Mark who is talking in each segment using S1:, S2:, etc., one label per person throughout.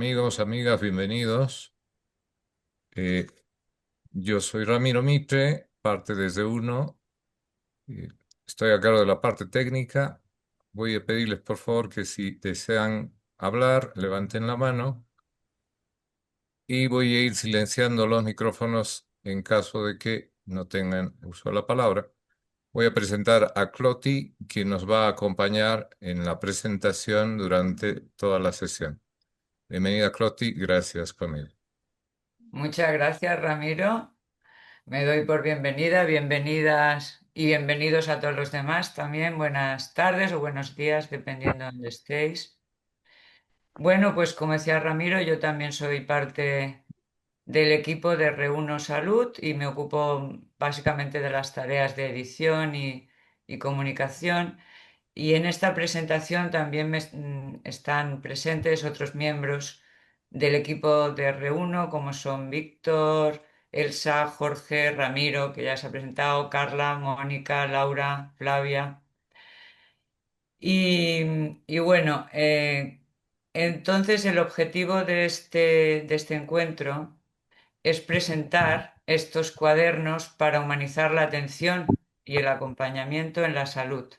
S1: amigos, amigas, bienvenidos. Eh, yo soy Ramiro Mitre, parte desde uno. eh, Estoy a cargo de la parte técnica. Voy a pedirles por favor que si desean hablar, levanten la mano y voy a ir silenciando los micrófonos en caso de que no tengan uso de la palabra. Voy a presentar a Cloti, quien nos va a acompañar en la presentación durante toda la sesión. Bienvenida, Cloti. Gracias, Camila.
S2: Muchas gracias, Ramiro. Me doy por bienvenida, bienvenidas y bienvenidos a todos los demás también. Buenas tardes o buenos días, dependiendo de donde estéis. Bueno, pues como decía Ramiro, yo también soy parte del equipo de Reuno Salud y me ocupo básicamente de las tareas de edición y comunicación. Y en esta presentación también están presentes otros miembros del equipo de R1, como son Víctor, Elsa, Jorge, Ramiro, que ya se ha presentado, Carla, Mónica, Laura, Flavia. Y bueno, entonces el objetivo de este encuentro es presentar estos cuadernos para humanizar la atención y el acompañamiento en la salud.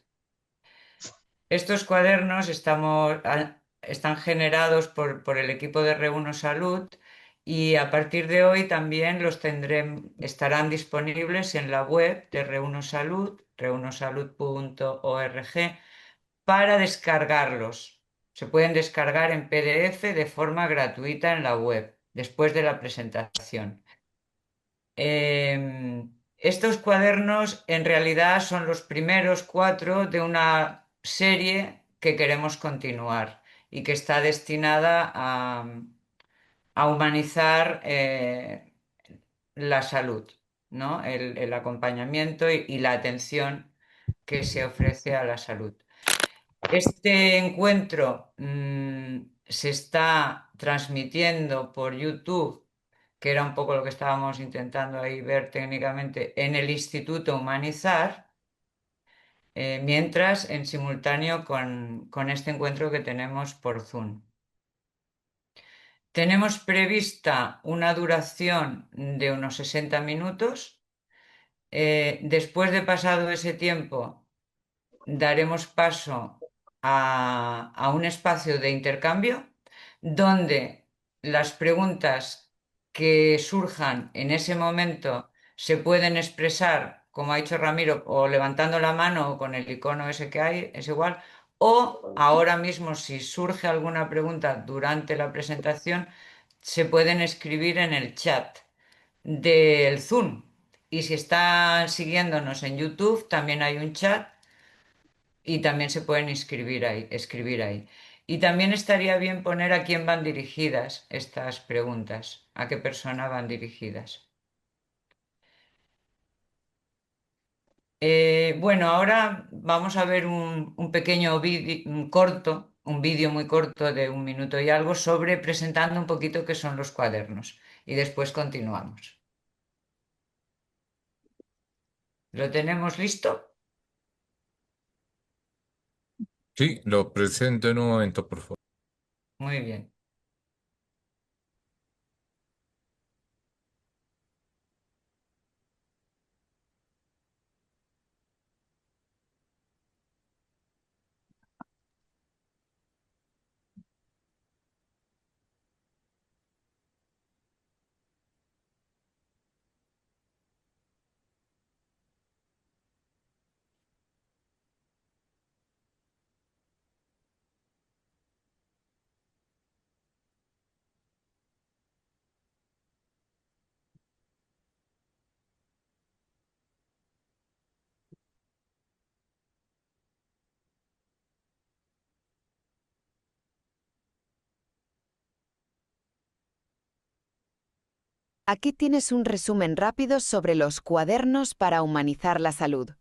S2: Estos cuadernos están generados por el equipo de Reuno Salud y a partir de hoy también estarán disponibles en la web de Reuno Salud, reunosalud.org, para descargarlos. Se pueden descargar en PDF de forma gratuita en la web, después de la presentación. Estos cuadernos en realidad son los primeros cuatro de una serie que queremos continuar y que está destinada a humanizar la salud, ¿no? El acompañamiento y la atención que se ofrece a la salud. Este encuentro se está transmitiendo por YouTube, que era un poco lo que estábamos intentando ahí ver técnicamente, en el Instituto Humanizar, mientras en simultáneo con este encuentro que tenemos por Zoom. Tenemos prevista una duración de unos 60 minutos. Después de pasado ese tiempo, daremos paso a un espacio de intercambio donde las preguntas que surjan en ese momento se pueden expresar, como ha dicho Ramiro, o levantando la mano o con el icono ese que hay, es igual, o ahora mismo si surge alguna pregunta durante la presentación, se pueden escribir en el chat del Zoom. Y si están siguiéndonos en YouTube, también hay un chat y también se pueden escribir ahí. Y también estaría bien poner a quién van dirigidas estas preguntas, a qué persona van dirigidas. Bueno, ahora vamos a ver un pequeño vídeo, un vídeo muy corto de 1 minuto y algo sobre presentando un poquito qué son los cuadernos. Y después continuamos. ¿Lo tenemos listo?
S1: Sí, lo presento en un momento, por favor.
S2: Muy bien.
S3: Aquí tienes un resumen rápido sobre los cuadernos para humanizar la salud.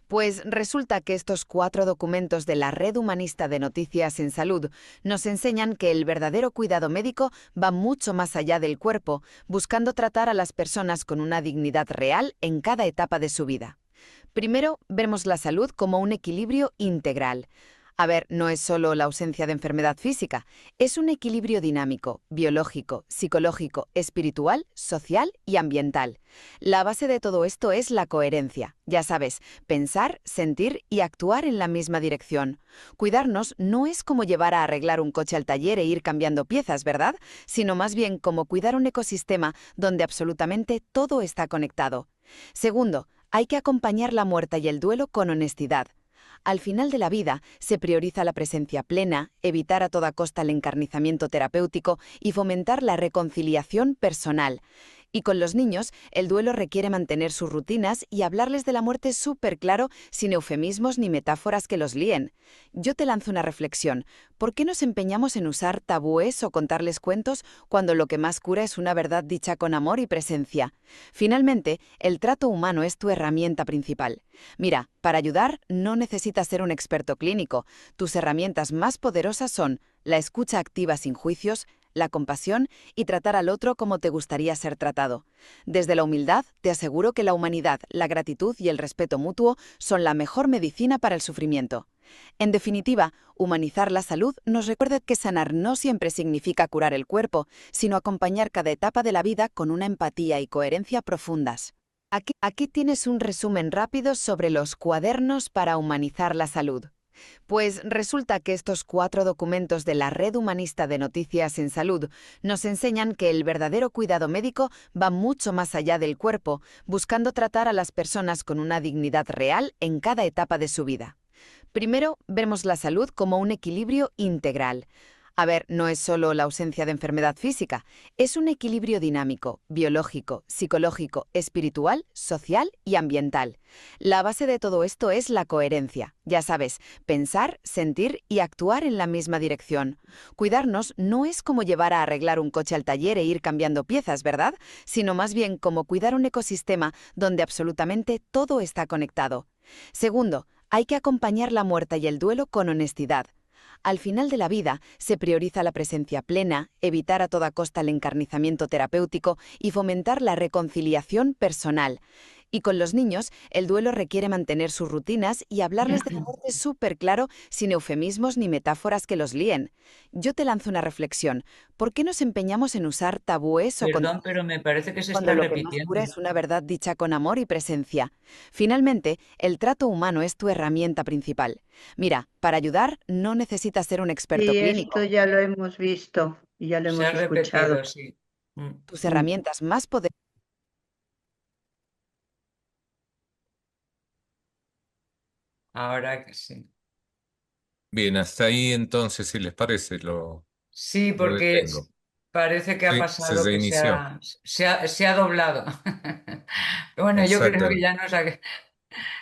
S3: Pues resulta que estos 4 documentos de la Red Humanista de Noticias en Salud nos enseñan que el verdadero cuidado médico va mucho más allá del cuerpo, buscando tratar a las personas con una dignidad real en cada etapa de su vida. Primero, vemos la salud como un equilibrio integral. A ver, no es solo la ausencia de enfermedad física, es un equilibrio dinámico, biológico, psicológico, espiritual, social y ambiental. La base de todo esto es la coherencia. Ya sabes, pensar, sentir y actuar en la misma dirección. Cuidarnos no es como llevar a arreglar un coche al taller e ir cambiando piezas, ¿verdad? Sino más bien como cuidar un ecosistema donde absolutamente todo está conectado. Segundo, hay que acompañar la muerte y el duelo con honestidad. Al final de la vida se prioriza la presencia plena, evitar a toda costa el encarnizamiento terapéutico y fomentar la reconciliación personal. Y con los niños, el duelo requiere mantener sus rutinas y hablarles de la muerte súper claro, sin eufemismos ni metáforas que los líen. Yo te lanzo una reflexión. ¿Por qué nos empeñamos en usar tabúes o contarles cuentos cuando lo que más cura es una verdad dicha con amor y presencia? Finalmente, el trato humano es tu herramienta principal. Mira, para ayudar no necesitas ser un experto clínico. Tus herramientas más poderosas son la escucha activa sin juicios, la compasión y tratar al otro como te gustaría ser tratado. Desde la humildad, te aseguro que la humanidad, la gratitud y el respeto mutuo son la mejor medicina para el sufrimiento. En definitiva, humanizar la salud nos recuerda que sanar no siempre significa curar el cuerpo, sino acompañar cada etapa de la vida con una empatía y coherencia profundas. Aquí tienes un resumen rápido sobre los cuadernos para humanizar la salud. Pues resulta que estos 4 documentos de la Red Humanista de Noticias en Salud nos enseñan que el verdadero cuidado médico va mucho más allá del cuerpo, buscando tratar a las personas con una dignidad real en cada etapa de su vida. Primero, vemos la salud como un equilibrio integral. A ver, no es solo la ausencia de enfermedad física, es un equilibrio dinámico, biológico, psicológico, espiritual, social y ambiental. La base de todo esto es la coherencia. Ya sabes, pensar, sentir y actuar en la misma dirección. Cuidarnos no es como llevar a arreglar un coche al taller e ir cambiando piezas, ¿verdad? Sino más bien como cuidar un ecosistema donde absolutamente todo está conectado. Segundo, hay que acompañar la muerte y el duelo con honestidad. Al final de la vida se prioriza la presencia plena, evitar a toda costa el encarnizamiento terapéutico y fomentar la reconciliación personal. Y con los niños, el duelo requiere mantener sus rutinas y hablarles de la muerte súper claro, sin eufemismos ni metáforas que los líen. Yo te lanzo una reflexión. ¿Por qué nos empeñamos en usar tabúes o
S2: Perdón, pero me parece que se
S3: cuando
S2: está
S3: lo que más cura
S2: repitiendo.
S3: es una verdad dicha con amor y presencia? Finalmente, el trato humano es tu herramienta principal. Mira, para ayudar no necesitas ser un experto
S4: Sí, esto
S3: clínico.
S4: ya lo hemos visto y ya lo
S2: Se ha
S4: hemos escuchado.
S2: repetido, sí. Mm.
S3: Tus
S4: Mm.
S3: herramientas más poderosas.
S2: Ahora que sí.
S1: Bien, hasta ahí entonces, si les parece,
S2: Sí,
S1: lo
S2: porque
S1: detengo.
S2: parece que ha
S1: Sí,
S2: pasado
S1: se
S2: que
S1: inició.
S2: se ha doblado. Bueno, yo creo que
S1: Exactamente.
S2: ya nos ha...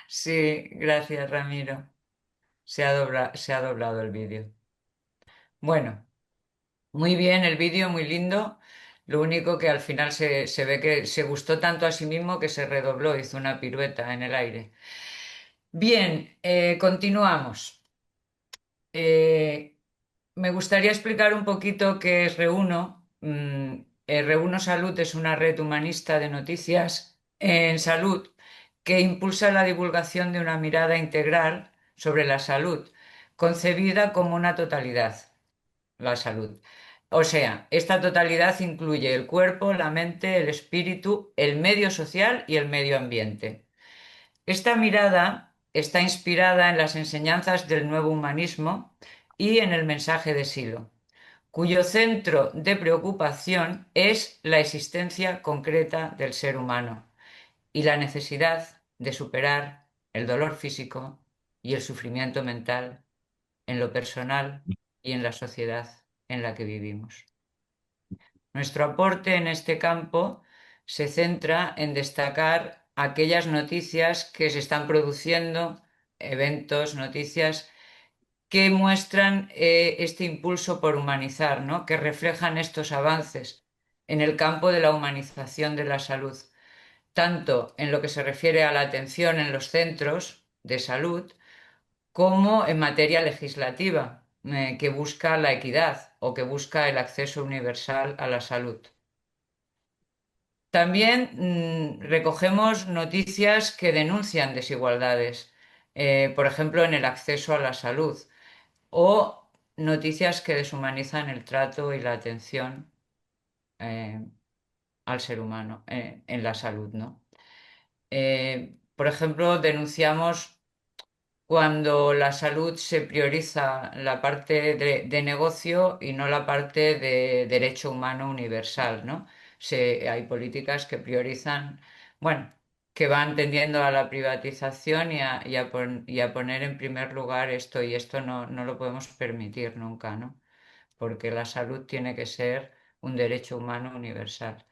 S2: Sí, gracias, Ramiro. Se ha doblado el vídeo. Bueno, muy bien el vídeo, muy lindo. Lo único que al final se ve que se gustó tanto a sí mismo que se redobló, hizo una pirueta en el aire. Bien, continuamos. Eh, Me gustaría explicar un poquito qué es Reuno. Reuno Salud es una red humanista de noticias en salud que impulsa la divulgación de una mirada integral sobre la salud, concebida como una totalidad, la salud. O sea, esta totalidad incluye el cuerpo, la mente, el espíritu, el medio social y el medio ambiente. Esta mirada está inspirada en las enseñanzas del nuevo humanismo y en el mensaje de Silo, cuyo centro de preocupación es la existencia concreta del ser humano y la necesidad de superar el dolor físico y el sufrimiento mental en lo personal y en la sociedad en la que vivimos. Nuestro aporte en este campo se centra en destacar aquellas noticias que se están produciendo, eventos, noticias que muestran este impulso por humanizar, ¿no? Que reflejan estos avances en el campo de la humanización de la salud, tanto en lo que se refiere a la atención en los centros de salud, como en materia legislativa, que busca la equidad o que busca el acceso universal a la salud. También recogemos noticias que denuncian desigualdades, por ejemplo, en el acceso a la salud. o noticias que deshumanizan el trato y la atención eh, al ser humano en la salud, ¿no? Por ejemplo, denunciamos cuando la salud se prioriza la parte de negocio y no la parte de derecho humano universal, ¿no? Hay políticas que priorizan, bueno, que van tendiendo a la privatización y a poner en primer lugar esto, y esto no lo podemos permitir nunca, ¿no? Porque la salud tiene que ser un derecho humano universal.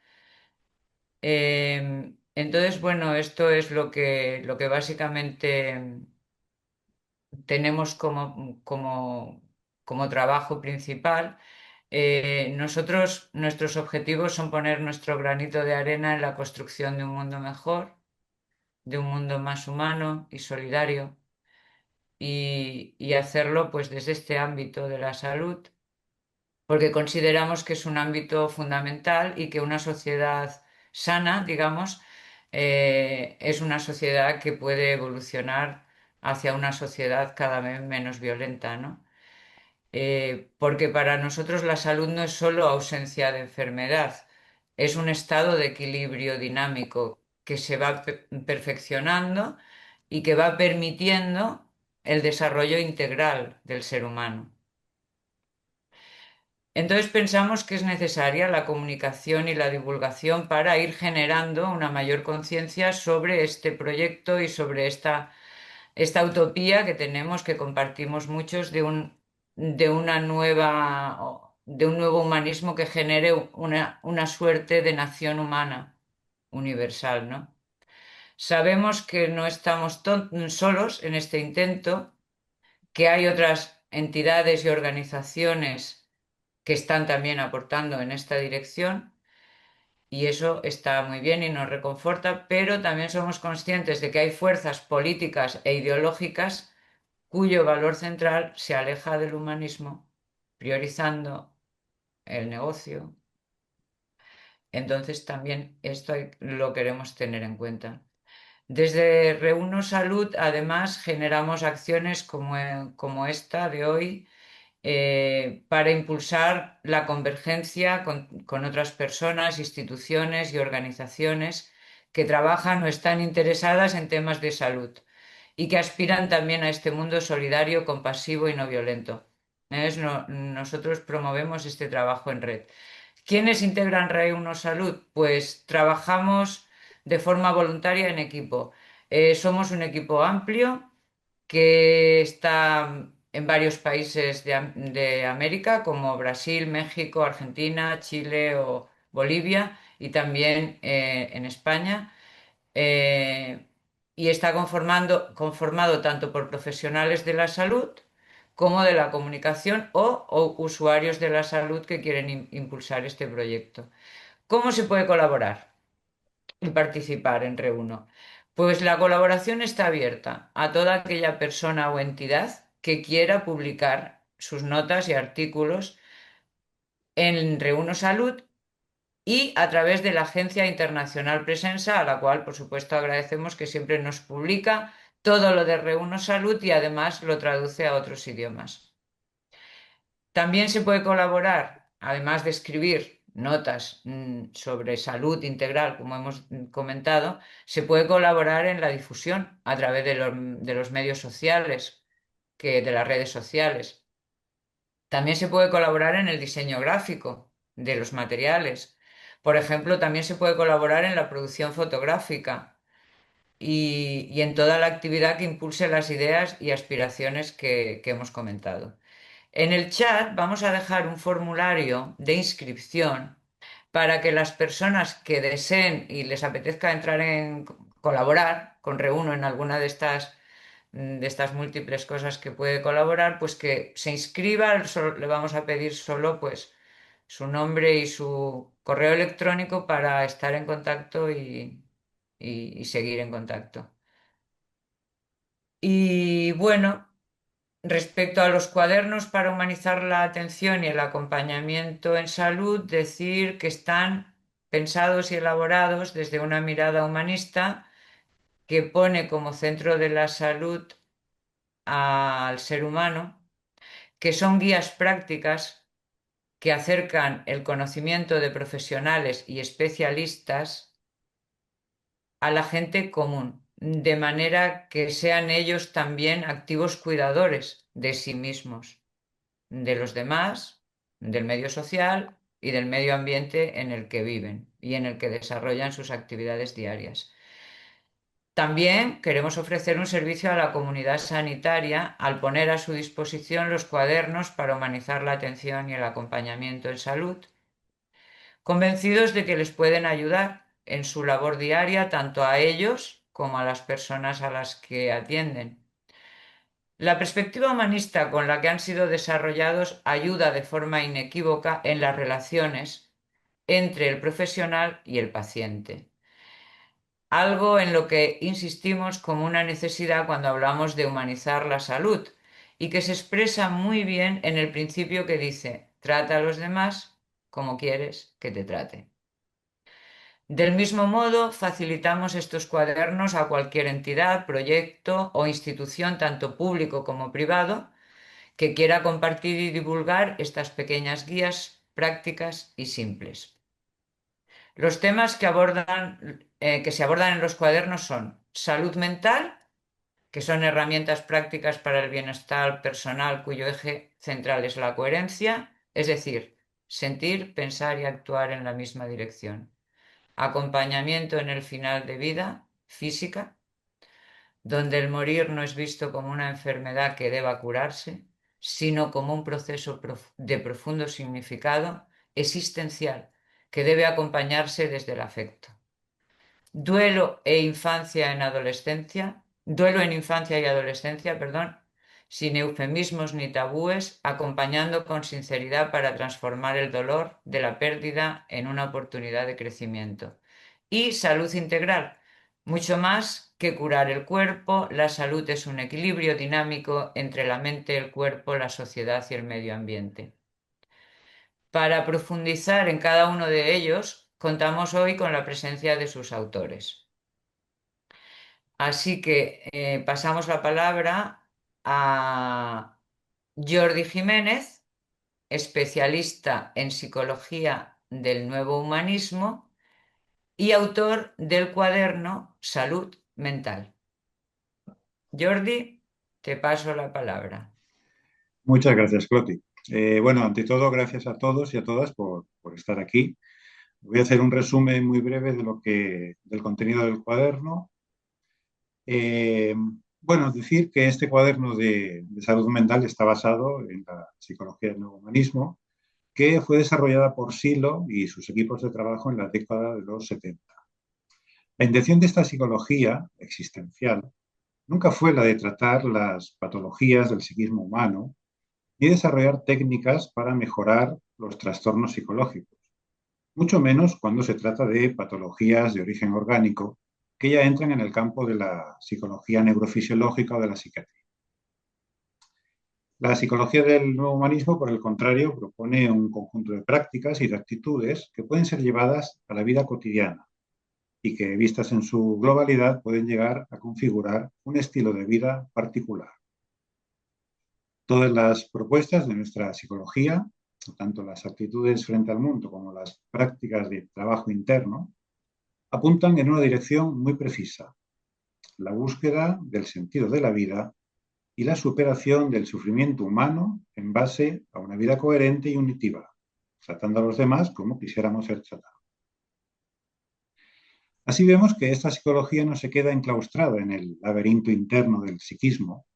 S2: Entonces, bueno, esto es lo que básicamente tenemos como trabajo principal. Nuestros objetivos son poner nuestro granito de arena en la construcción de un mundo mejor, de un mundo más humano y solidario, y hacerlo pues desde este ámbito de la salud, porque consideramos que es un ámbito fundamental y que una sociedad sana, digamos, es una sociedad que puede evolucionar hacia una sociedad cada vez menos violenta, ¿no? Porque para nosotros la salud no es solo ausencia de enfermedad, es un estado de equilibrio dinámico que se va perfeccionando y que va permitiendo el desarrollo integral del ser humano. Entonces pensamos que es necesaria la comunicación y la divulgación para ir generando una mayor conciencia sobre este proyecto y sobre esta utopía que tenemos, que compartimos muchos, de un nuevo humanismo que genere una suerte de nación humana universal, ¿no? Sabemos que no estamos solos en este intento, que hay otras entidades y organizaciones que están también aportando en esta dirección, y eso está muy bien y nos reconforta, pero también somos conscientes de que hay fuerzas políticas e ideológicas cuyo valor central se aleja del humanismo, priorizando el negocio. Entonces también lo queremos tener en cuenta. Desde Reuno Salud, además, generamos acciones como esta de hoy, para impulsar la convergencia con otras personas, instituciones y organizaciones que trabajan o están interesadas en temas de salud y que aspiran también a este mundo solidario, compasivo y no violento. Nosotros promovemos este trabajo en red. ¿Quiénes integran Reuno Salud? Pues trabajamos de forma voluntaria en equipo. Somos un equipo amplio que está en varios países de América, como Brasil, México, Argentina, Chile o Bolivia, y también en España. eh, y está conformado tanto por profesionales de la salud como de la comunicación o usuarios de la salud que quieren impulsar este proyecto. ¿Cómo se puede colaborar y participar en Reuno? Pues la colaboración está abierta a toda aquella persona o entidad que quiera publicar sus notas y artículos en Reuno Salud y a través de la Agencia Internacional Presensa, a la cual, por supuesto, agradecemos que siempre nos publica todo lo de Reuno Salud y además lo traduce a otros idiomas. También se puede colaborar, además de escribir notas sobre salud integral, como hemos comentado, se puede colaborar en la difusión a través de los medios sociales, de las redes sociales. También se puede colaborar en el diseño gráfico de los materiales. Por ejemplo, también se puede colaborar en la producción fotográfica y en toda la actividad que impulse las ideas y aspiraciones que hemos comentado. En el chat vamos a dejar un formulario de inscripción para que las personas que deseen y les apetezca entrar en colaborar con Reuno en alguna de estas múltiples cosas que puede colaborar, pues que se inscriba. Le vamos a pedir solo pues su nombre y su correo electrónico para estar en contacto y seguir en contacto. Y bueno, respecto a los cuadernos para humanizar la atención y el acompañamiento en salud, decir que están pensados y elaborados desde una mirada humanista que pone como centro de la salud al ser humano, que son guías prácticas que acercan el conocimiento de profesionales y especialistas a la gente común, de manera que sean ellos también activos cuidadores de sí mismos, de los demás, del medio social y del medio ambiente en el que viven y en el que desarrollan sus actividades diarias. También queremos ofrecer un servicio a la comunidad sanitaria al poner a su disposición los cuadernos para humanizar la atención y el acompañamiento en salud, convencidos de que les pueden ayudar en su labor diaria tanto a ellos como a las personas a las que atienden. La perspectiva humanista con la que han sido desarrollados ayuda de forma inequívoca en las relaciones entre el profesional y el paciente, algo en lo que insistimos como una necesidad cuando hablamos de humanizar la salud y que se expresa muy bien en el principio que dice: trata a los demás como quieres que te traten. Del mismo modo, facilitamos estos cuadernos a cualquier entidad, proyecto o institución, tanto público como privado, que quiera compartir y divulgar estas pequeñas guías prácticas y simples. Los temas que se abordan en los cuadernos son salud mental, que son herramientas prácticas para el bienestar personal cuyo eje central es la coherencia, es decir, sentir, pensar y actuar en la misma dirección. Acompañamiento en el final de vida, física, donde el morir no es visto como una enfermedad que deba curarse, sino como un proceso de profundo significado existencial que debe acompañarse desde el afecto. Duelo en infancia y adolescencia, perdón, sin eufemismos ni tabúes, acompañando con sinceridad para transformar el dolor de la pérdida en una oportunidad de crecimiento. Y salud integral, mucho más que curar el cuerpo, la salud es un equilibrio dinámico entre la mente, el cuerpo, la sociedad y el medio ambiente. Para profundizar en cada uno de ellos, contamos hoy con la presencia de sus autores. Así que pasamos la palabra a Jordi Jiménez, especialista en psicología del nuevo humanismo y autor del cuaderno Salud Mental. Jordi, te paso la palabra.
S5: Muchas gracias, Cloti. Bueno, ante todo, gracias a todos y a todas por estar aquí. Voy a hacer un resumen muy breve del contenido del cuaderno. Eh, bueno, decir que este cuaderno de salud mental está basado en la psicología del nuevo humanismo, que fue desarrollada por Silo y sus equipos de trabajo en la década de los 70. La intención de esta psicología existencial nunca fue la de tratar las patologías del psiquismo humano ni desarrollar técnicas para mejorar los trastornos psicológicos, mucho menos cuando se trata de patologías de origen orgánico que ya entran en el campo de la psicología neurofisiológica o de la psiquiatría. La psicología del nuevo humanismo, por el contrario, propone un conjunto de prácticas y de actitudes que pueden ser llevadas a la vida cotidiana y que, vistas en su globalidad, pueden llegar a configurar un estilo de vida particular. Todas las propuestas de nuestra psicología, tanto las actitudes frente al mundo como las prácticas de trabajo interno, apuntan en una dirección muy precisa: la búsqueda del sentido de la vida y la superación del sufrimiento humano en base a una vida coherente y unitiva, tratando a los demás como quisiéramos ser tratados. Así vemos que esta psicología no se queda enclaustrada en el laberinto interno del psiquismo,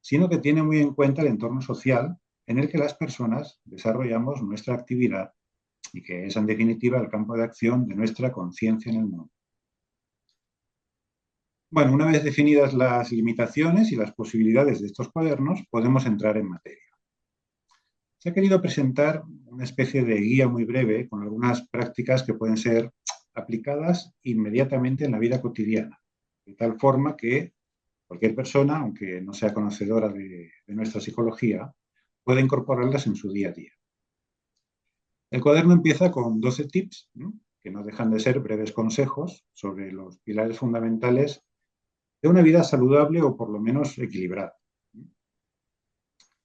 S5: sino que tiene muy en cuenta el entorno social en el que las personas desarrollamos nuestra actividad y que es, en definitiva, el campo de acción de nuestra conciencia en el mundo. Bueno, una vez definidas las limitaciones y las posibilidades de estos cuadernos, podemos entrar en materia. Se ha querido presentar una especie de guía muy breve con algunas prácticas que pueden ser aplicadas inmediatamente en la vida cotidiana, de tal forma que cualquier persona, aunque no sea conocedora de nuestra psicología, puede incorporarlas en su día a día. El cuaderno empieza con 12 tips, ¿no?, que no dejan de ser breves consejos sobre los pilares fundamentales de una vida saludable o por lo menos equilibrada.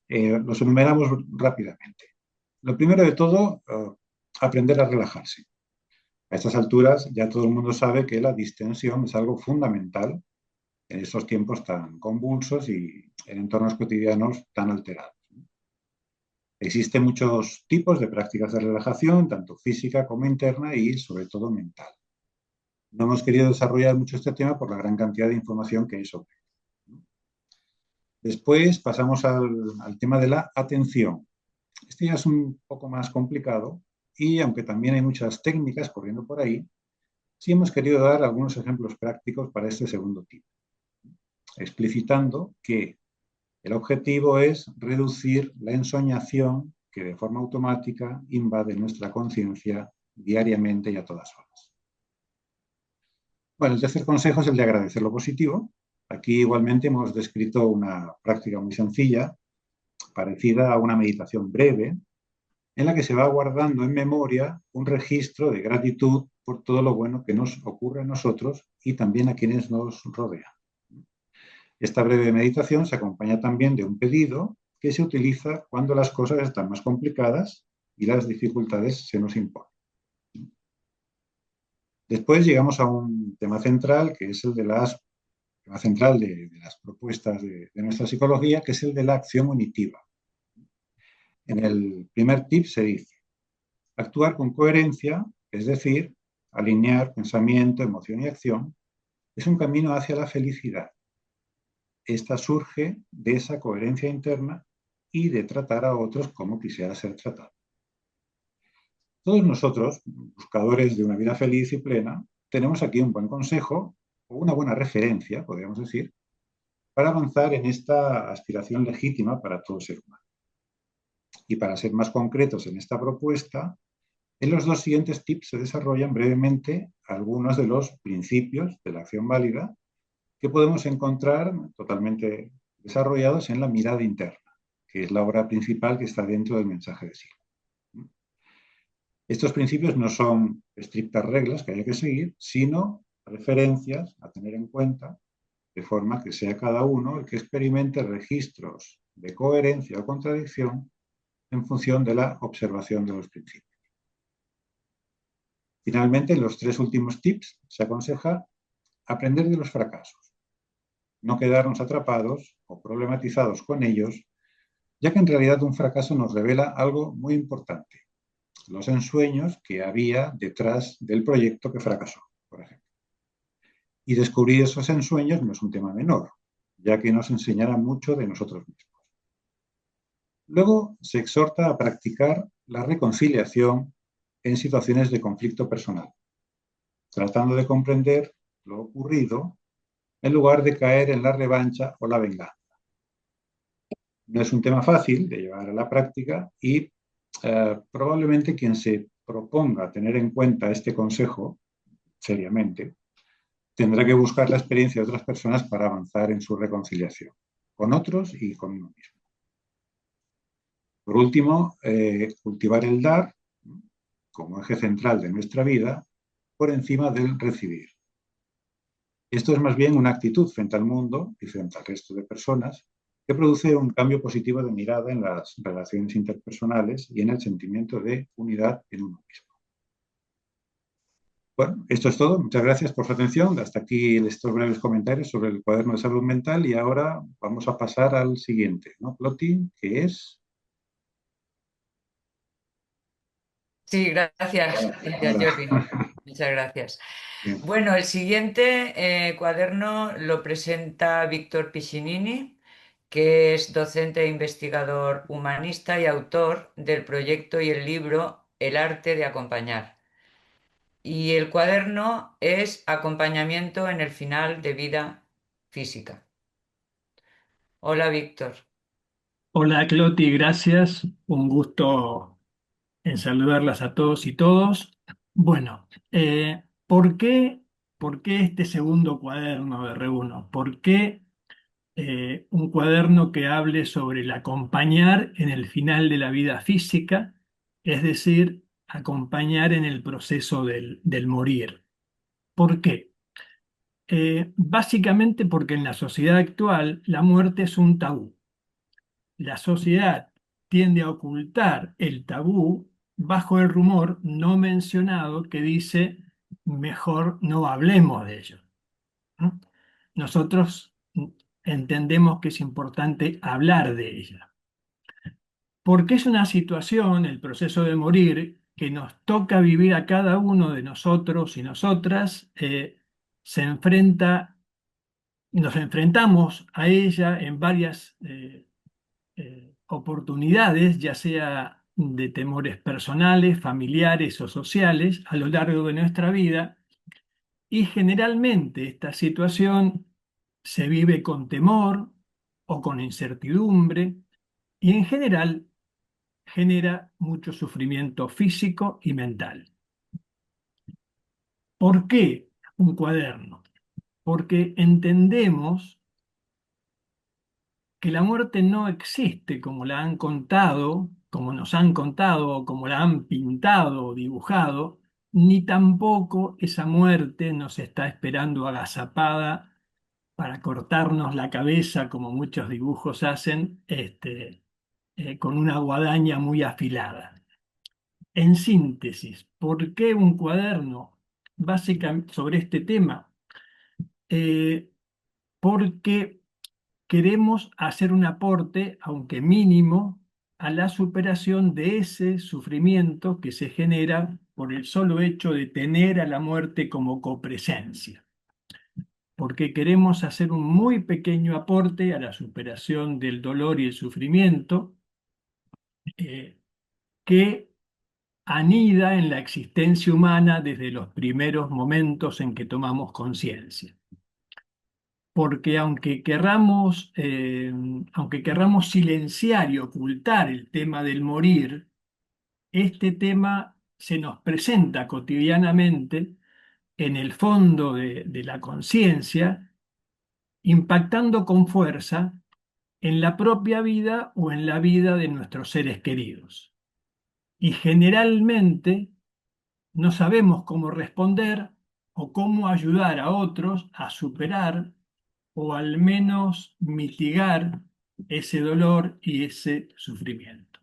S5: Los enumeramos rápidamente. Lo primero de todo, aprender a relajarse. A estas alturas ya todo el mundo sabe que la distensión es algo fundamental en estos tiempos tan convulsos y en entornos cotidianos tan alterados. Existen muchos tipos de prácticas de relajación, tanto física como interna y sobre todo mental. No hemos querido desarrollar mucho este tema por la gran cantidad de información que hay sobre él. Después pasamos al tema de la atención. Este ya es un poco más complicado y aunque también hay muchas técnicas corriendo por ahí, sí hemos querido dar algunos ejemplos prácticos para este segundo tipo, explicitando que el objetivo es reducir la ensoñación que de forma automática invade nuestra conciencia diariamente y a todas horas. Bueno, el tercer consejo es el de agradecer lo positivo. Aquí igualmente hemos descrito una práctica muy sencilla, parecida a una meditación breve, en la que se va guardando en memoria un registro de gratitud por todo lo bueno que nos ocurre a nosotros y también a quienes nos rodean. Esta breve meditación se acompaña también de un pedido que se utiliza cuando las cosas están más complicadas y las dificultades se nos imponen. Después llegamos a un tema central, que es el de las propuestas de nuestra psicología, que es el de la acción unitiva. En el primer tip se dice, actuar con coherencia, es decir, alinear pensamiento, emoción y acción, es un camino hacia la felicidad. Esta surge de esa coherencia interna y de tratar a otros como quisiera ser tratado. Todos nosotros, buscadores de una vida feliz y plena, tenemos aquí un buen consejo o una buena referencia, podríamos decir, para avanzar en esta aspiración legítima para todo ser humano. Y para ser más concretos en esta propuesta, en los dos siguientes tips se desarrollan brevemente algunos de los principios de la acción válida que podemos encontrar totalmente desarrollados en la mirada interna, que es la obra principal que está dentro del mensaje de Silva. Estos principios no son estrictas reglas que haya que seguir, sino referencias a tener en cuenta, de forma que sea cada uno el que experimente registros de coherencia o contradicción en función de la observación de los principios. Finalmente, en los tres últimos tips se aconseja aprender de los fracasos, no quedarnos atrapados o problematizados con ellos, ya que en realidad un fracaso nos revela algo muy importante, los ensueños que había detrás del proyecto que fracasó, por ejemplo. Y descubrir esos ensueños no es un tema menor, ya que nos enseñará mucho de nosotros mismos. Luego se exhorta a practicar la reconciliación en situaciones de conflicto personal, tratando de comprender lo ocurrido en lugar de caer en la revancha o la venganza. No es un tema fácil de llevar a la práctica y probablemente quien se proponga tener en cuenta este consejo seriamente tendrá que buscar la experiencia de otras personas para avanzar en su reconciliación con otros y con uno mismo. Por último, cultivar el dar como eje central de nuestra vida por encima del recibir. Esto es más bien una actitud frente al mundo y frente al resto de personas que produce un cambio positivo de mirada en las relaciones interpersonales y en el sentimiento de unidad en uno mismo. Bueno, esto es todo. Muchas gracias por su atención. Hasta aquí estos breves comentarios sobre el cuaderno de salud mental y ahora vamos a pasar al siguiente, ¿no, Clotilde? Que es...
S2: Sí, gracias, gracias,
S5: Ahora.
S2: Jordi. Muchas gracias.
S5: Bien.
S2: Bueno, el siguiente cuaderno lo presenta Víctor Piccinini, que es docente e investigador humanista y autor del proyecto y el libro El arte de acompañar. Y el cuaderno es acompañamiento en el final de vida física. Hola, Víctor.
S6: Hola, Cloti, gracias. Un gusto en saludarlas a todos y todos. Bueno, ¿por qué este segundo cuaderno de Reúno? ¿Por qué un cuaderno que hable sobre el acompañar en el final de la vida física, es decir, acompañar en el proceso del morir? ¿Por qué? Básicamente porque en la sociedad actual la muerte es un tabú. la sociedad tiende a ocultar el tabú bajo el rumor no mencionado que dice mejor no hablemos de ello. ¿No? Nosotros entendemos que es importante hablar de ella, porque es una situación, el proceso de morir, que nos toca vivir a cada uno de nosotros y nosotras, se enfrenta, nos enfrentamos a ella en varias oportunidades, ya sea de temores personales, familiares o sociales, a lo largo de nuestra vida, y generalmente esta situación se vive con temor o con incertidumbre, y en general genera mucho sufrimiento físico y mental. ¿Por qué un cuaderno? Porque entendemos que la muerte no existe como la han contado, como nos han contado, o como la han pintado o dibujado, ni tampoco esa muerte nos está esperando agazapada para cortarnos la cabeza, como muchos dibujos hacen, con una guadaña muy afilada. En síntesis, ¿por qué un cuaderno básicamente sobre este tema? Eh, Porque queremos hacer un aporte, aunque mínimo, a la superación de ese sufrimiento que se genera por el solo hecho de tener a la muerte como copresencia. Porque queremos hacer un muy pequeño aporte a la superación del dolor y el sufrimiento que anida en la existencia humana desde los primeros momentos en que tomamos conciencia. Porque aunque querramos silenciar y ocultar el tema del morir, este tema se nos presenta cotidianamente en el fondo de la conciencia, impactando con fuerza en la propia vida o en la vida de nuestros seres queridos. Y generalmente no sabemos cómo responder o cómo ayudar a otros a superar o al menos mitigar ese dolor y ese sufrimiento.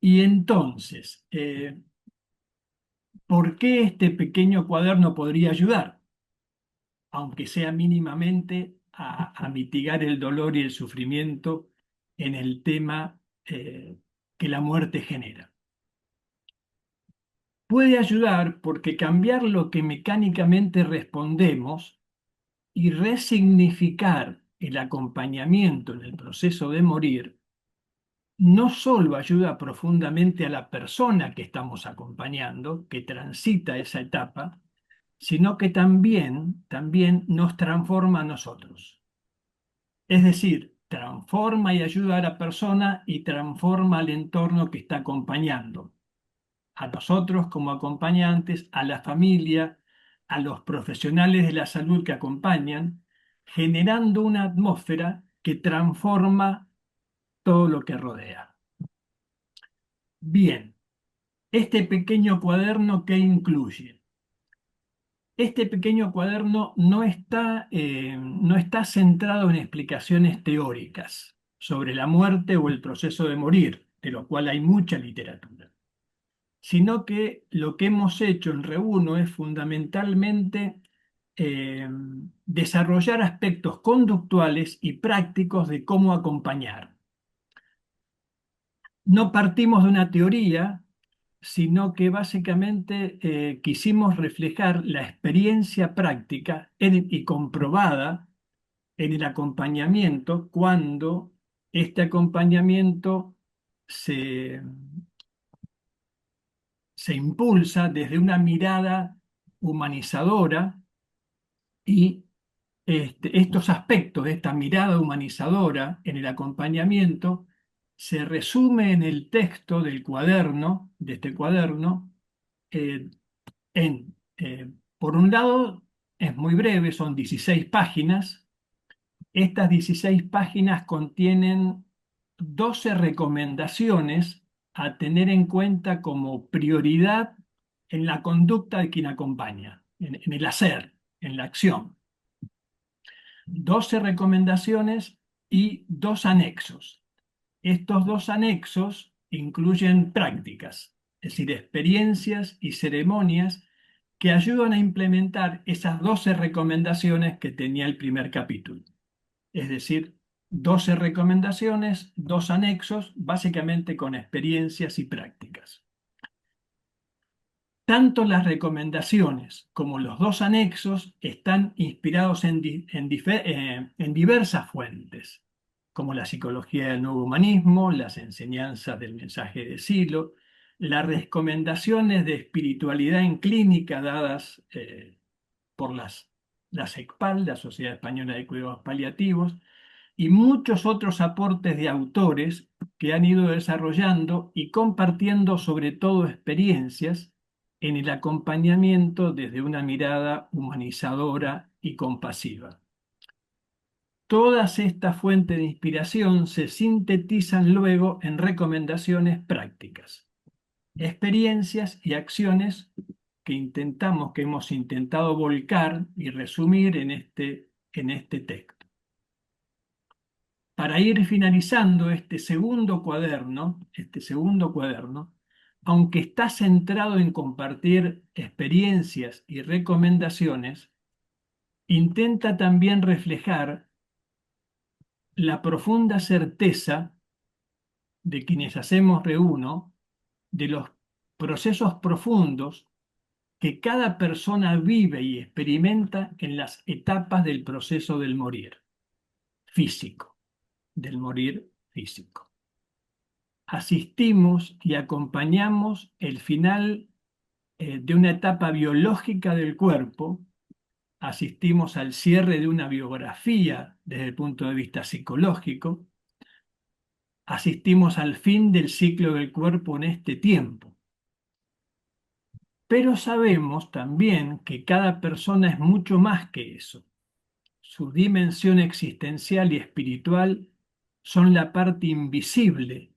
S6: Y entonces, ¿por qué este pequeño cuaderno podría ayudar, aunque sea mínimamente, a mitigar el dolor y el sufrimiento en el tema que la muerte genera? Puede ayudar porque cambiar lo que mecánicamente respondemos y resignificar el acompañamiento en el proceso de morir no solo ayuda profundamente a la persona que estamos acompañando, que transita esa etapa, sino que también nos transforma a nosotros. Es decir, transforma y ayuda a la persona y transforma al entorno que está acompañando, a nosotros como acompañantes, a la familia, a los profesionales de la salud que acompañan, generando una atmósfera que transforma todo lo que rodea. Bien, este pequeño cuaderno, ¿qué incluye? Este pequeño cuaderno no está centrado en explicaciones teóricas sobre la muerte o el proceso de morir, de lo cual hay mucha literatura, sino que lo que hemos hecho en Reuno es fundamentalmente desarrollar aspectos conductuales y prácticos de cómo acompañar. No partimos de una teoría, sino que básicamente quisimos reflejar la experiencia práctica y comprobada en el acompañamiento cuando este acompañamiento se, se impulsa desde una mirada humanizadora y estos aspectos de esta mirada humanizadora en el acompañamiento se resume en el texto del cuaderno, de este cuaderno, eh, por un lado, es muy breve, son 16 páginas. Estas 16 páginas contienen 12 recomendaciones a tener en cuenta como prioridad en la conducta de quien acompaña, en el hacer, en la acción. 12 recomendaciones y 2 anexos. Estos 2 anexos incluyen prácticas, es decir, experiencias y ceremonias que ayudan a implementar esas 12 recomendaciones que tenía el primer capítulo. Es decir, 12 recomendaciones, 2 anexos, básicamente con experiencias y prácticas. Tanto las recomendaciones como los 2 anexos están inspirados en diversas fuentes, como la psicología del nuevo humanismo, las enseñanzas del mensaje de Silo, las recomendaciones de espiritualidad en clínica dadas por la SECPAL, la Sociedad Española de Cuidados Paliativos, y muchos otros aportes de autores que han ido desarrollando y compartiendo sobre todo experiencias en el acompañamiento desde una mirada humanizadora y compasiva. Todas estas fuentes de inspiración se sintetizan luego en recomendaciones prácticas, experiencias y acciones que hemos intentado volcar y resumir en este texto. Para ir finalizando este segundo cuaderno, aunque está centrado en compartir experiencias y recomendaciones, intenta también reflejar la profunda certeza de quienes hacemos Reuno de los procesos profundos que cada persona vive y experimenta en las etapas del proceso del morir físico, del morir físico. Asistimos y acompañamos el final de una etapa biológica del cuerpo, asistimos al cierre de una biografía desde el punto de vista psicológico, asistimos al fin del ciclo del cuerpo en este tiempo. Pero sabemos también que cada persona es mucho más que eso. Su dimensión existencial y espiritual son la parte invisible,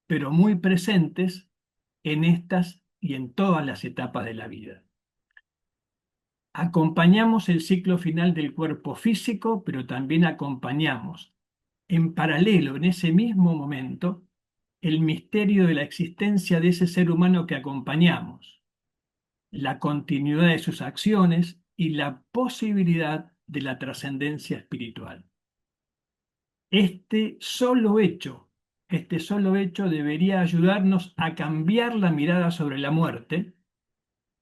S6: pero muy presentes en estas y en todas las etapas de la vida. Acompañamos el ciclo final del cuerpo físico, pero también acompañamos en paralelo, en ese mismo momento, el misterio de la existencia de ese ser humano que acompañamos, la continuidad de sus acciones y la posibilidad de la trascendencia espiritual. Este solo hecho debería ayudarnos a cambiar la mirada sobre la muerte,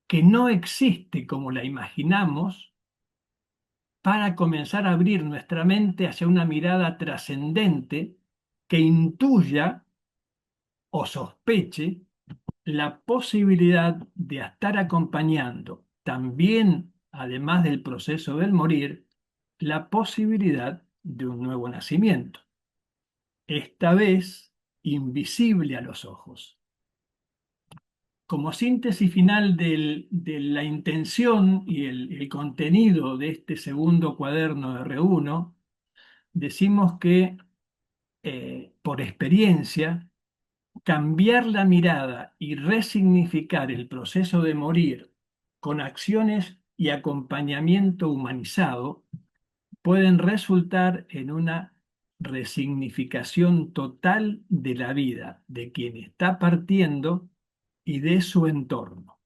S6: que no existe como la imaginamos, para comenzar a abrir nuestra mente hacia una mirada trascendente que intuya o sospeche la posibilidad de estar acompañando también, además del proceso del morir, la posibilidad de un nuevo nacimiento, esta vez invisible a los ojos. Como síntesis final de la intención y el contenido de este segundo cuaderno de R1, decimos que, por experiencia, cambiar la mirada y resignificar el proceso de morir con acciones y acompañamiento humanizado pueden resultar en una resignificación total de la vida de quien está partiendo y de su entorno,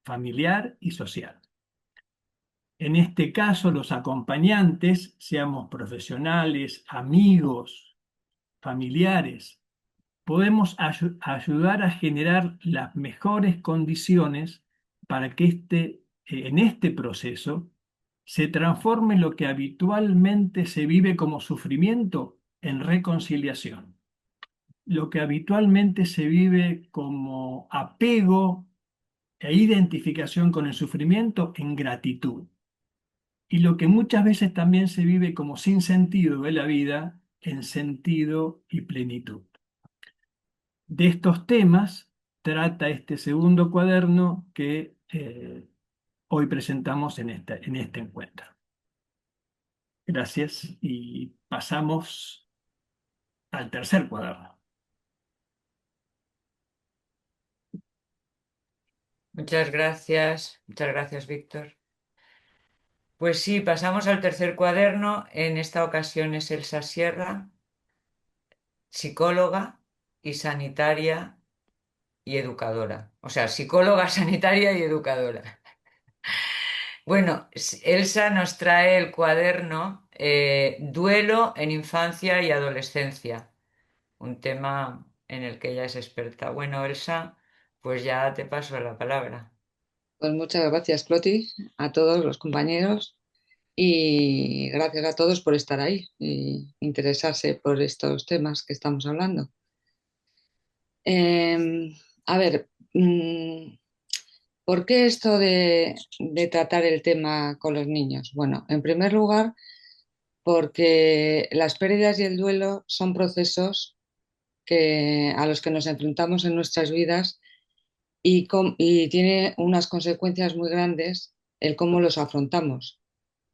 S6: familiar y social. En este caso, los acompañantes, seamos profesionales, amigos, familiares, podemos ayudar a generar las mejores condiciones para que en este proceso se transforme lo que habitualmente se vive como sufrimiento en reconciliación, lo que habitualmente se vive como apego e identificación con el sufrimiento en gratitud, y lo que muchas veces también se vive como sin sentido de la vida en sentido y plenitud. De estos temas trata este segundo cuaderno que hoy presentamos en este encuentro. Gracias y pasamos al tercer cuaderno.
S2: Muchas gracias, Víctor. Pues sí, pasamos al tercer cuaderno. En esta ocasión es Elsa Sierra, psicóloga y sanitaria y educadora. O sea, psicóloga, sanitaria y educadora. Bueno, Elsa nos trae el cuaderno Duelo en infancia y adolescencia, un tema en el que ella es experta. Bueno, Elsa, pues ya te paso la palabra.
S7: Pues muchas gracias, Cloti, a todos los compañeros y gracias a todos por estar ahí y interesarse por estos temas que estamos hablando. Eh, a ver, ¿por qué esto de tratar el tema con los niños? Bueno, en primer lugar, porque las pérdidas y el duelo son procesos a los que nos enfrentamos en nuestras vidas y tiene unas consecuencias muy grandes el cómo los afrontamos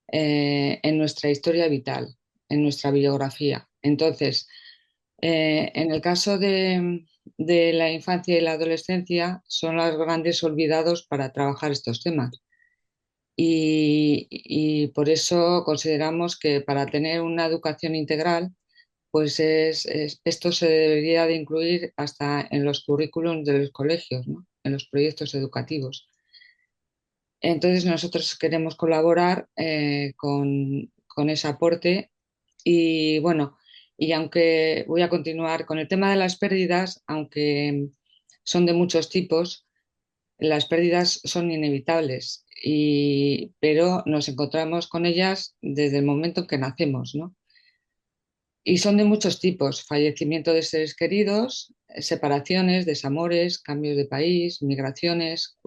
S7: en nuestra historia vital, en nuestra biografía. Entonces, en el caso de la infancia y la adolescencia, son los grandes olvidados para trabajar estos temas. Y por eso consideramos que para tener una educación integral, pues esto se debería de incluir hasta en los currículums de los colegios, ¿no? En los proyectos educativos. Entonces nosotros queremos colaborar con ese aporte y bueno, y aunque voy a continuar con el tema de las pérdidas, aunque son de muchos tipos, las pérdidas son inevitables, pero nos encontramos con ellas desde el momento en que nacemos, ¿no? Y son de muchos tipos: fallecimiento de seres queridos, separaciones, desamores, cambios de país, migraciones,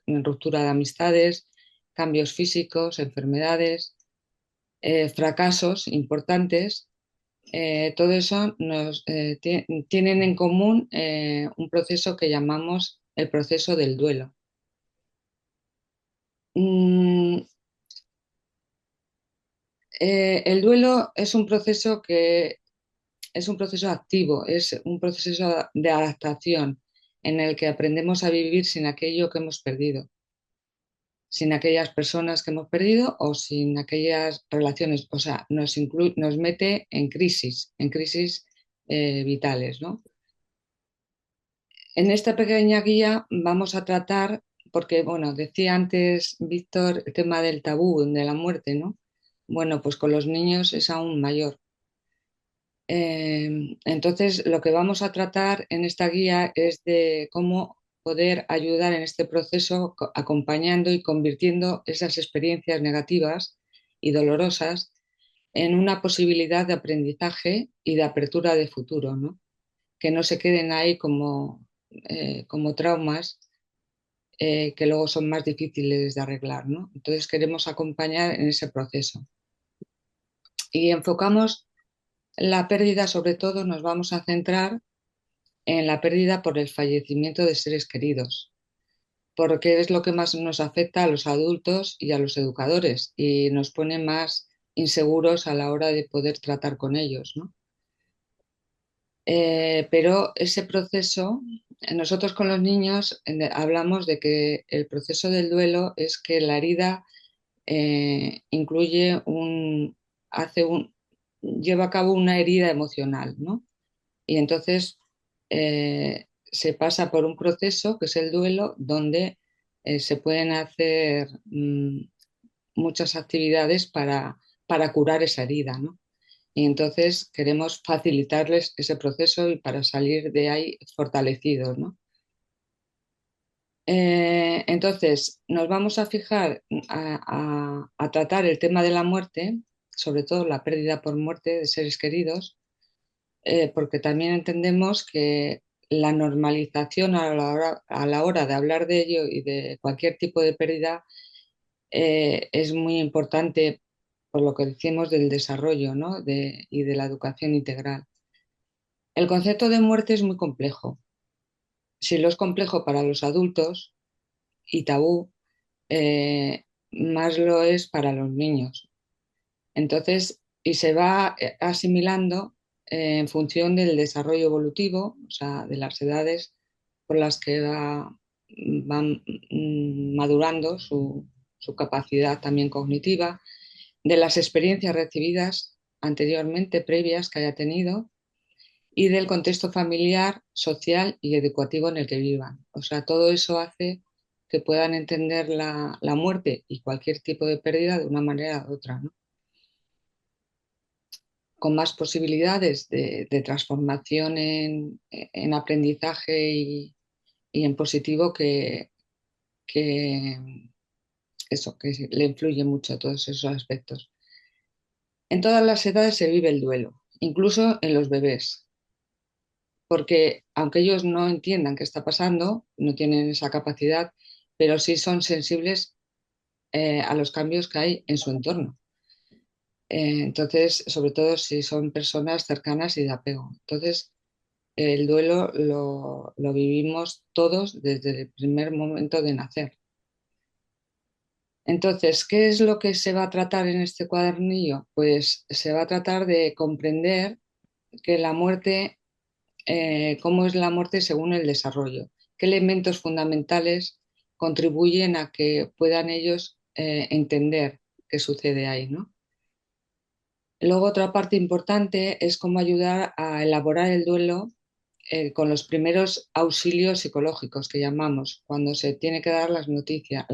S7: ruptura de amistades, cambios físicos, enfermedades, fracasos importantes. Todo eso tienen en común un proceso que llamamos el proceso del duelo. Mm, el duelo es un proceso que es un proceso activo, es un proceso de adaptación en el que aprendemos a vivir sin aquello que hemos perdido, sin aquellas personas que hemos perdido o sin aquellas relaciones. O sea, nos mete en crisis vitales, ¿no? En esta pequeña guía vamos a tratar, porque, bueno, decía antes Víctor el tema del tabú, de la muerte, ¿no? Bueno, pues con los niños es aún mayor. Entonces, lo que vamos a tratar en esta guía es de cómo poder ayudar en este proceso, acompañando y convirtiendo esas experiencias negativas y dolorosas en una posibilidad de aprendizaje y de apertura de futuro, ¿no? Que no se queden ahí como traumas que luego son más difíciles de arreglar, ¿no? Entonces, queremos acompañar en ese proceso. Y enfocamos la pérdida, sobre todo, nos vamos a centrar en la pérdida por el fallecimiento de seres queridos, porque es lo que más nos afecta a los adultos y a los educadores y nos pone más inseguros a la hora de poder tratar con ellos, ¿no? Pero ese proceso, nosotros con los niños hablamos de que el proceso del duelo es que la herida incluye hace un, lleva a cabo una herida emocional, ¿no? Y entonces se pasa por un proceso que es el duelo, donde se pueden hacer muchas actividades para curar esa herida, ¿no? Y entonces queremos facilitarles ese proceso y para salir de ahí fortalecidos, ¿no? Entonces, nos vamos a fijar a tratar el tema de la muerte, sobre todo la pérdida por muerte de seres queridos, porque también entendemos que la normalización a la hora de hablar de ello y de cualquier tipo de pérdida es muy importante por lo que decimos del desarrollo, ¿no? Y de la educación integral. El concepto de muerte es muy complejo. Si lo es complejo para los adultos y tabú, más lo es para los niños. Entonces, y se va asimilando en función del desarrollo evolutivo, o sea, de las edades por las que van madurando su su capacidad también cognitiva, de las experiencias recibidas anteriormente, previas que haya tenido, y del contexto familiar, social y educativo en el que vivan. O sea, todo eso hace que puedan entender la muerte y cualquier tipo de pérdida de una manera u otra, ¿no? Con más posibilidades de transformación en aprendizaje y en positivo que eso, que le influye mucho a todos esos aspectos. En todas las edades se vive el duelo, incluso en los bebés, porque aunque ellos no entiendan qué está pasando, no tienen esa capacidad, pero sí son sensibles a los cambios que hay en su entorno. Entonces, sobre todo si son personas cercanas y de apego. Entonces, el duelo lo vivimos todos desde el primer momento de nacer. Entonces, ¿qué es lo que se va a tratar en este cuadernillo? Pues se va a tratar de comprender que la muerte, cómo es la muerte según el desarrollo, qué elementos fundamentales contribuyen a que puedan ellos entender qué sucede ahí, ¿no? Luego, otra parte importante es cómo ayudar a elaborar el duelo con los primeros auxilios psicológicos que llamamos, cuando se tiene que dar la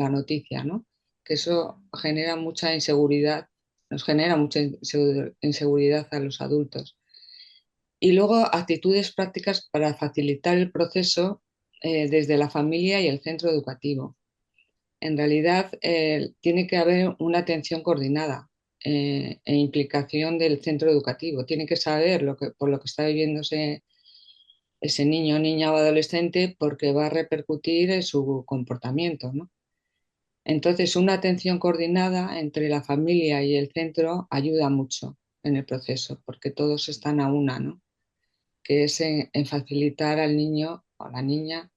S7: noticia, ¿no? Que eso genera mucha inseguridad, nos genera mucha inseguridad a los adultos. Y luego actitudes prácticas para facilitar el proceso desde la familia y el centro educativo. En realidad, tiene que haber una atención coordinada e implicación del centro educativo. Tiene que saber por lo que está viviendo ese niño, niña o adolescente porque va a repercutir en su comportamiento, ¿no? Entonces, una atención coordinada entre la familia y el centro ayuda mucho en el proceso porque todos están a una, ¿no? Que es en facilitar al niño o a la niña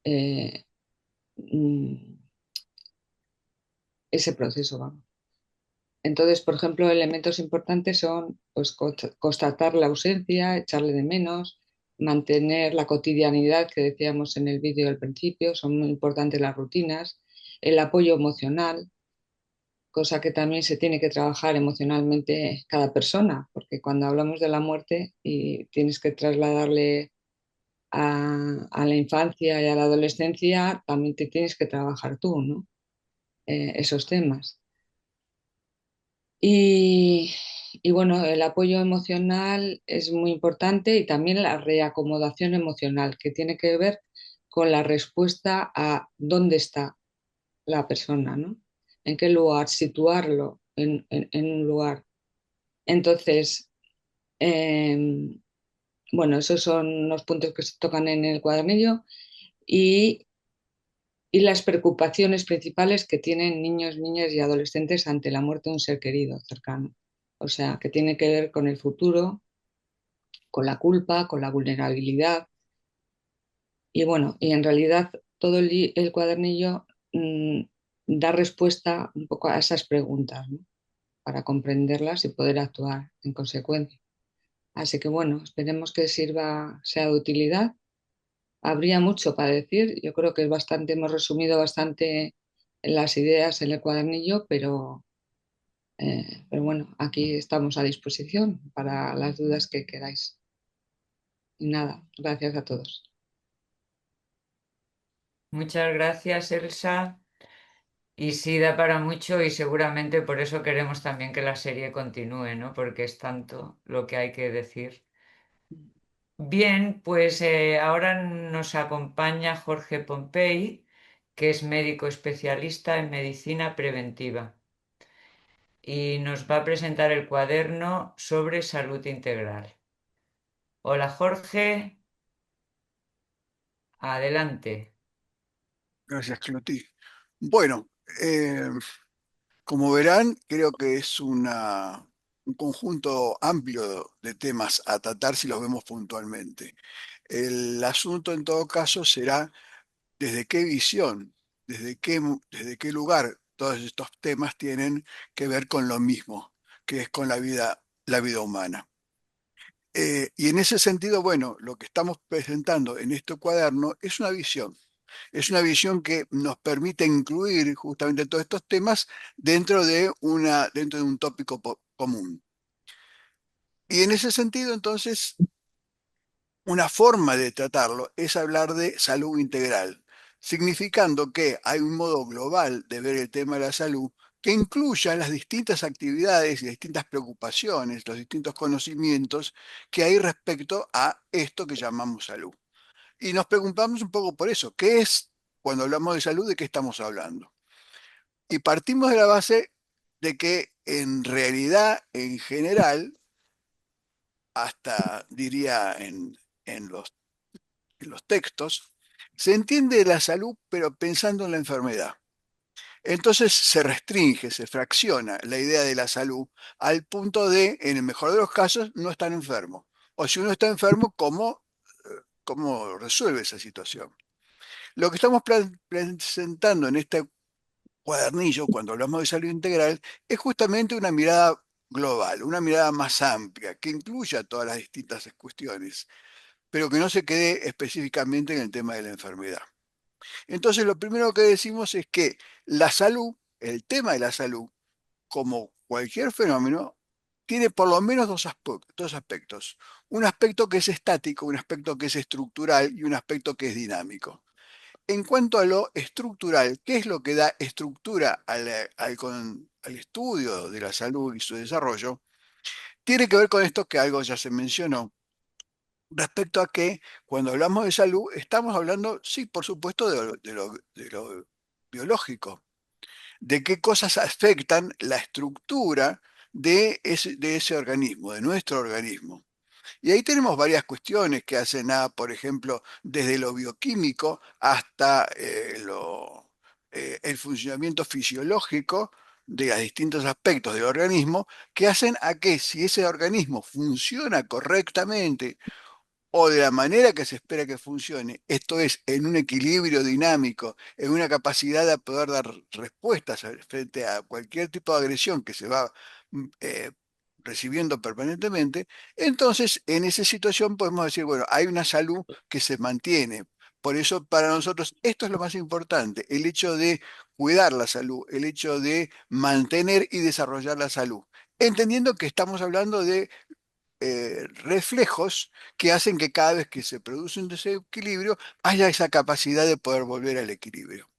S7: eh, mm, ese proceso, vamos. Entonces, por ejemplo, elementos importantes son pues, constatar la ausencia, echarle de menos, mantener la cotidianidad que decíamos en el vídeo al principio, son muy importantes las rutinas, el apoyo emocional, cosa que también se tiene que trabajar emocionalmente cada persona, porque cuando hablamos de la muerte y tienes que trasladarle a la infancia y a la adolescencia, también te tienes que trabajar tú, ¿no? Esos temas. Y, y bueno, el apoyo emocional es muy importante y también la reacomodación emocional, que tiene que ver con la respuesta a dónde está la persona, ¿no? En qué lugar, situarlo en un lugar. Entonces, eh, bueno, esos son los puntos que se tocan en el cuadernillo y, y las preocupaciones principales que tienen niños, niñas y adolescentes ante la muerte de un ser querido cercano. O sea, que tiene que ver con el futuro, con la culpa, con la vulnerabilidad. Y bueno, y en realidad todo el cuadernillo da respuesta un poco a esas preguntas, ¿no? Para comprenderlas y poder actuar en consecuencia. Así que bueno, esperemos que sirva, sea de utilidad. Habría mucho para decir, yo creo que es bastante, hemos resumido bastante las ideas en el cuadernillo, pero bueno, aquí estamos a disposición para las dudas que queráis. Y nada, gracias a todos.
S2: Muchas gracias, Elsa. Y sí, da para mucho y seguramente por eso queremos también que la serie continúe, ¿no? Porque es tanto lo que hay que decir. Bien, pues ahora nos acompaña Jorge Pompey, que es médico especialista en medicina preventiva, y nos va a presentar el cuaderno sobre salud integral. Hola Jorge, adelante.
S8: Gracias, Cloti. Bueno, como verán, creo que es un conjunto amplio de temas a tratar si los vemos puntualmente. El asunto, en todo caso, será desde qué visión, desde qué lugar todos estos temas tienen que ver con lo mismo, que es con la vida humana. Y en ese sentido, bueno, lo que estamos presentando en este cuaderno es una visión. Es una visión que nos permite incluir justamente todos estos temas dentro de un tópico común. Y en ese sentido, entonces, una forma de tratarlo es hablar de salud integral, significando que hay un modo global de ver el tema de la salud que incluya las distintas actividades y distintas preocupaciones, los distintos conocimientos que hay respecto a esto que llamamos salud. Y nos preguntamos un poco por eso, ¿qué es cuando hablamos de salud, de qué estamos hablando? Y partimos de la base de que en realidad, en general, hasta diría en los textos, se entiende la salud, pero pensando en la enfermedad. Entonces se restringe, se fracciona la idea de la salud al punto de, en el mejor de los casos, no estar enfermo. O si uno está enfermo, cómo resuelve esa situación? Lo que estamos presentando en este cuadernillo, cuando hablamos de salud integral, es justamente una mirada global, una mirada más amplia, que incluya todas las distintas cuestiones, pero que no se quede específicamente en el tema de la enfermedad. Entonces, lo primero que decimos es que la salud, el tema de la salud, como cualquier fenómeno, tiene por lo menos dos aspectos. Un aspecto que es estático, un aspecto que es estructural y un aspecto que es dinámico. En cuanto a lo estructural, ¿qué es lo que da estructura al estudio de la salud y su desarrollo? Tiene que ver con esto que algo ya se mencionó, respecto a que cuando hablamos de salud estamos hablando, sí, por supuesto, de lo biológico, de qué cosas afectan la estructura de ese organismo, de nuestro organismo. Y ahí tenemos varias cuestiones que hacen por ejemplo, desde lo bioquímico hasta el funcionamiento fisiológico de los distintos aspectos del organismo, que hacen a que si ese organismo funciona correctamente o de la manera que se espera que funcione, esto es, en un equilibrio dinámico, en una capacidad de poder dar respuestas frente a cualquier tipo de agresión que se va recibiendo permanentemente, entonces en esa situación podemos decir, bueno, hay una salud que se mantiene. Por eso para nosotros esto es lo más importante, el hecho de cuidar la salud, el hecho de mantener y desarrollar la salud, entendiendo que estamos hablando de reflejos que hacen que cada vez que se produce un desequilibrio haya esa capacidad de poder volver al equilibrio.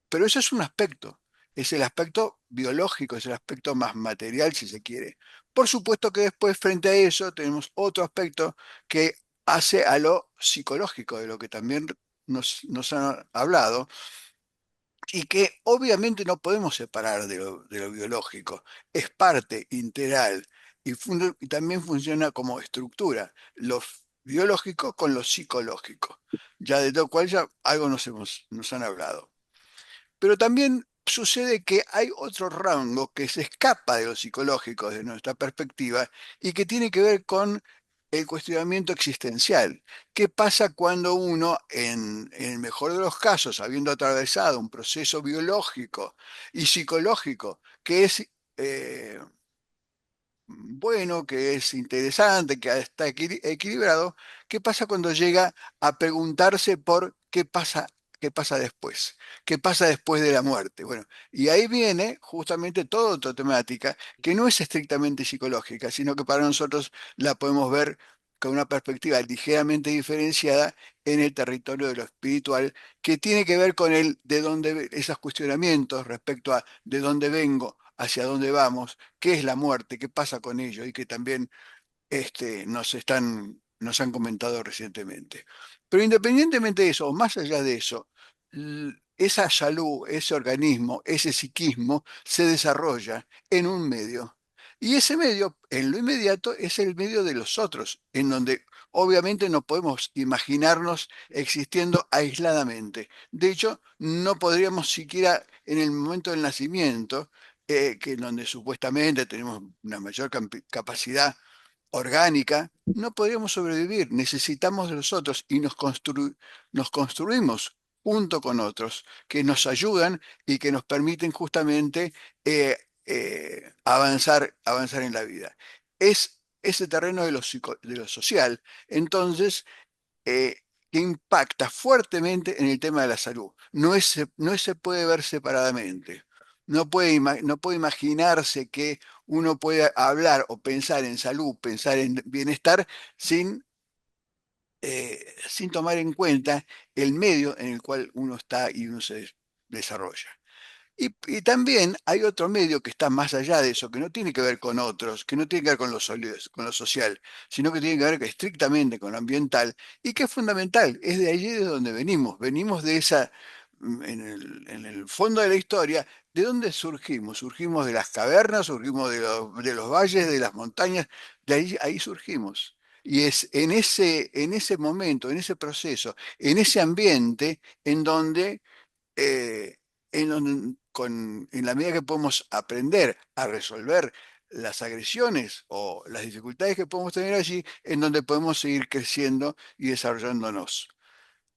S8: Pero eso es un aspecto, es el aspecto biológico, es el aspecto más material, si se quiere. Por supuesto que después, frente a eso, tenemos otro aspecto que hace a lo psicológico, de lo que también nos han hablado, y que obviamente no podemos separar de lo biológico. Es parte integral y también funciona como estructura, lo biológico con lo psicológico, ya de lo cual ya algo nos han hablado. Pero también sucede que hay otro rango que se escapa de lo psicológico desde nuestra perspectiva y que tiene que ver con el cuestionamiento existencial. ¿Qué pasa cuando uno, en el mejor de los casos, habiendo atravesado un proceso biológico y psicológico que es bueno, que es interesante, que está equilibrado, ¿qué pasa cuando llega a preguntarse por qué pasa después? ¿Qué pasa después de la muerte? Bueno, y ahí viene justamente toda otra temática que no es estrictamente psicológica, sino que para nosotros la podemos ver con una perspectiva ligeramente diferenciada en el territorio de lo espiritual, que tiene que ver con esos cuestionamientos respecto a de dónde vengo, hacia dónde vamos, qué es la muerte, qué pasa con ello, y que también nos han comentado recientemente. Pero independientemente de eso, o más allá de eso, esa salud, ese organismo, ese psiquismo se desarrolla en un medio. Y ese medio, en lo inmediato, es el medio de los otros, en donde obviamente no podemos imaginarnos existiendo aisladamente. De hecho, no podríamos siquiera en el momento del nacimiento, que en donde supuestamente tenemos una mayor capacidad orgánica, no podríamos sobrevivir. Necesitamos de los otros y nos construimos junto con otros que nos ayudan y que nos permiten justamente avanzar en la vida. Es ese terreno de lo social, entonces, eh, que impacta fuertemente en el tema de la salud. No se puede ver separadamente. No puede imaginarse que uno pueda hablar o pensar en salud, pensar en bienestar sin tomar en cuenta el medio en el cual uno está y uno se desarrolla. Y también hay otro medio que está más allá de eso, que no tiene que ver con otros, que no tiene que ver con con lo social, sino que tiene que ver estrictamente con lo ambiental y que es fundamental. Es de allí de donde venimos. Venimos de esa, en el fondo de la historia, ¿de dónde surgimos? Surgimos de las cavernas, surgimos de los valles, de las montañas, ahí surgimos. Y es en ese momento, en ese proceso, en ese ambiente en donde eh, en la medida que podemos aprender a resolver las agresiones o las dificultades que podemos tener allí, en donde podemos seguir creciendo y desarrollándonos.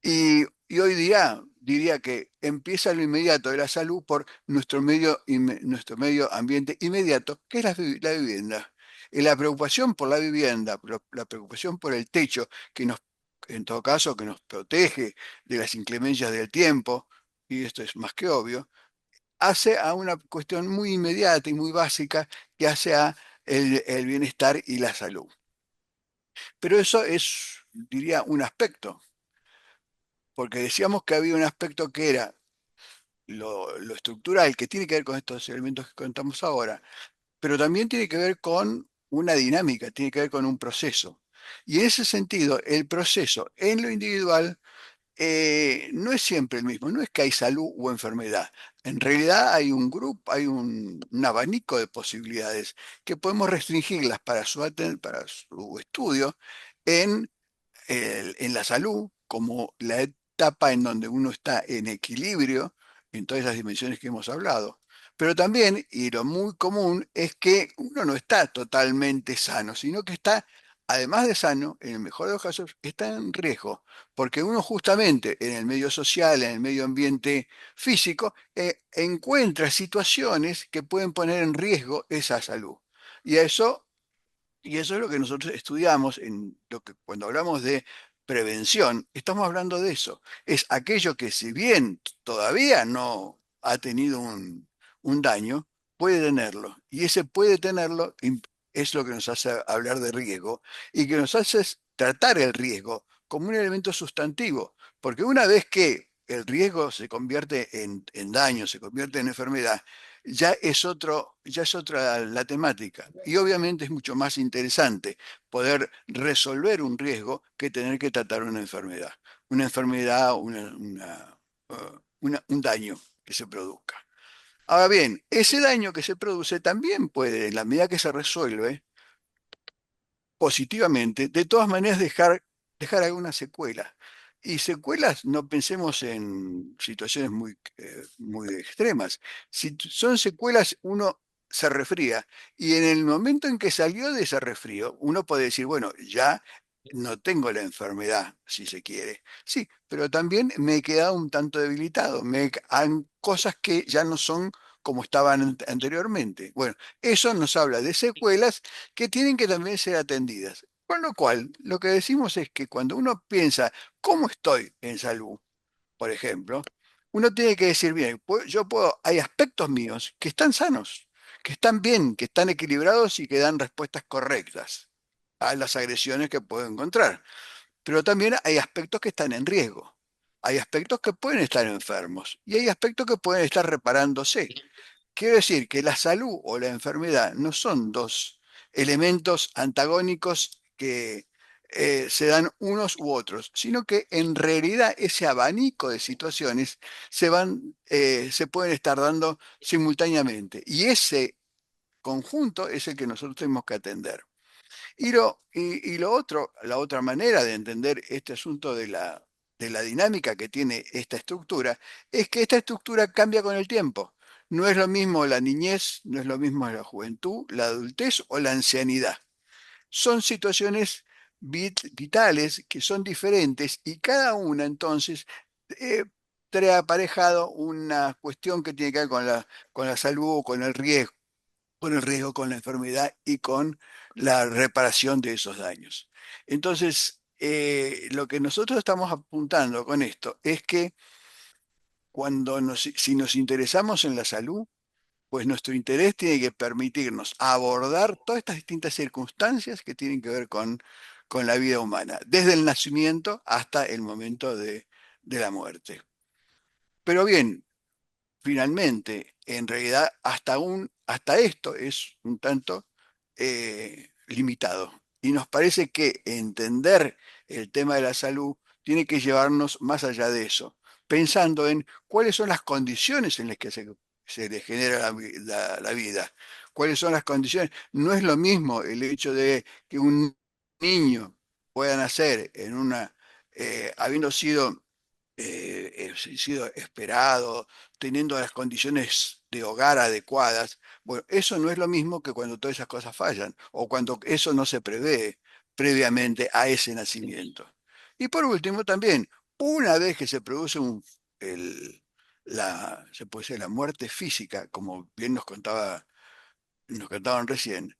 S8: Y hoy día diría que empieza lo inmediato de la salud por nuestro medio ambiente inmediato, que es la vivienda. Y la preocupación por la vivienda, la preocupación por el techo, que nos, en todo caso, que nos protege de las inclemencias del tiempo, y esto es más que obvio, hace a una cuestión muy inmediata y muy básica que hace a el bienestar y la salud. Pero eso es, diría, un aspecto, porque decíamos que había un aspecto que era lo estructural, que tiene que ver con estos elementos que contamos ahora, pero también tiene que ver con una dinámica, tiene que ver con un proceso. Y en ese sentido, el proceso en lo individual no es siempre el mismo, no es que hay salud o enfermedad. En realidad hay un grupo, un abanico de posibilidades que podemos restringirlas para su estudio en en la salud como la etapa en donde uno está en equilibrio en todas las dimensiones que hemos hablado. Pero también, y lo muy común, es que uno no está totalmente sano, sino que está, además de sano, en el mejor de los casos, está en riesgo, porque uno justamente en el medio social, en el medio ambiente físico, encuentra situaciones que pueden poner en riesgo esa salud. Y a eso y eso es lo que nosotros estudiamos en lo que cuando hablamos de prevención, estamos hablando de eso. Es aquello que si bien todavía no ha tenido un daño, puede tenerlo. Y ese puede tenerlo es lo que nos hace hablar de riesgo y que nos hace tratar el riesgo como un elemento sustantivo. Porque una vez que el riesgo se convierte en daño, se convierte en enfermedad, ya es otra la temática. Y obviamente es mucho más interesante poder resolver un riesgo que tener que tratar una enfermedad, un daño que se produzca. Ahora bien, ese daño que se produce también puede, en la medida que se resuelve positivamente, de todas maneras dejar alguna secuela. Y secuelas, no pensemos en situaciones muy extremas. Si son secuelas, uno se resfría. Y en el momento en que salió de ese resfrío, uno puede decir, bueno, ya no tengo la enfermedad, si se quiere. Sí, pero también me he quedado un tanto debilitado. Han cosas que ya no son como estaban anteriormente. Bueno, eso nos habla de secuelas que tienen que también ser atendidas. Con lo cual, lo que decimos es que cuando uno piensa, ¿cómo estoy en salud? Por ejemplo, uno tiene que decir, bien, hay aspectos míos que están sanos, que están bien, que están equilibrados y que dan respuestas correctas a las agresiones que puedo encontrar. Pero también hay aspectos que están en riesgo. Hay aspectos que pueden estar enfermos y hay aspectos que pueden estar reparándose. Quiero decir que la salud o la enfermedad no son dos elementos antagónicos que se dan unos u otros, sino que en realidad ese abanico de situaciones se pueden estar dando simultáneamente. Y ese conjunto es el que nosotros tenemos que atender. Y lo otro, la otra manera de entender este asunto de la dinámica que tiene esta estructura, es que esta estructura cambia con el tiempo. No es lo mismo la niñez, no es lo mismo la juventud, la adultez o la ancianidad. Son situaciones vitales que son diferentes y cada una entonces eh, trae aparejado una cuestión que tiene que ver con la salud o con el riesgo, con la enfermedad y con la reparación de esos daños. Entonces, lo que nosotros estamos apuntando con esto es que si nos interesamos en la salud, pues nuestro interés tiene que permitirnos abordar todas estas distintas circunstancias que tienen que ver con la vida humana, desde el nacimiento hasta el momento de la muerte. Pero bien, finalmente, en realidad, hasta esto es un tanto limitado. Y nos parece que entender el tema de la salud tiene que llevarnos más allá de eso, pensando en cuáles son las condiciones en las que se le genera la vida, cuáles son las condiciones. No es lo mismo el hecho de que un niño pueda nacer habiendo sido esperado, teniendo las condiciones de hogar adecuadas. Bueno, eso no es lo mismo que cuando todas esas cosas fallan o cuando eso no se prevé previamente a ese nacimiento. Y por último, también, una vez que se produce se puede decir, la muerte física, como bien nos contaban recién,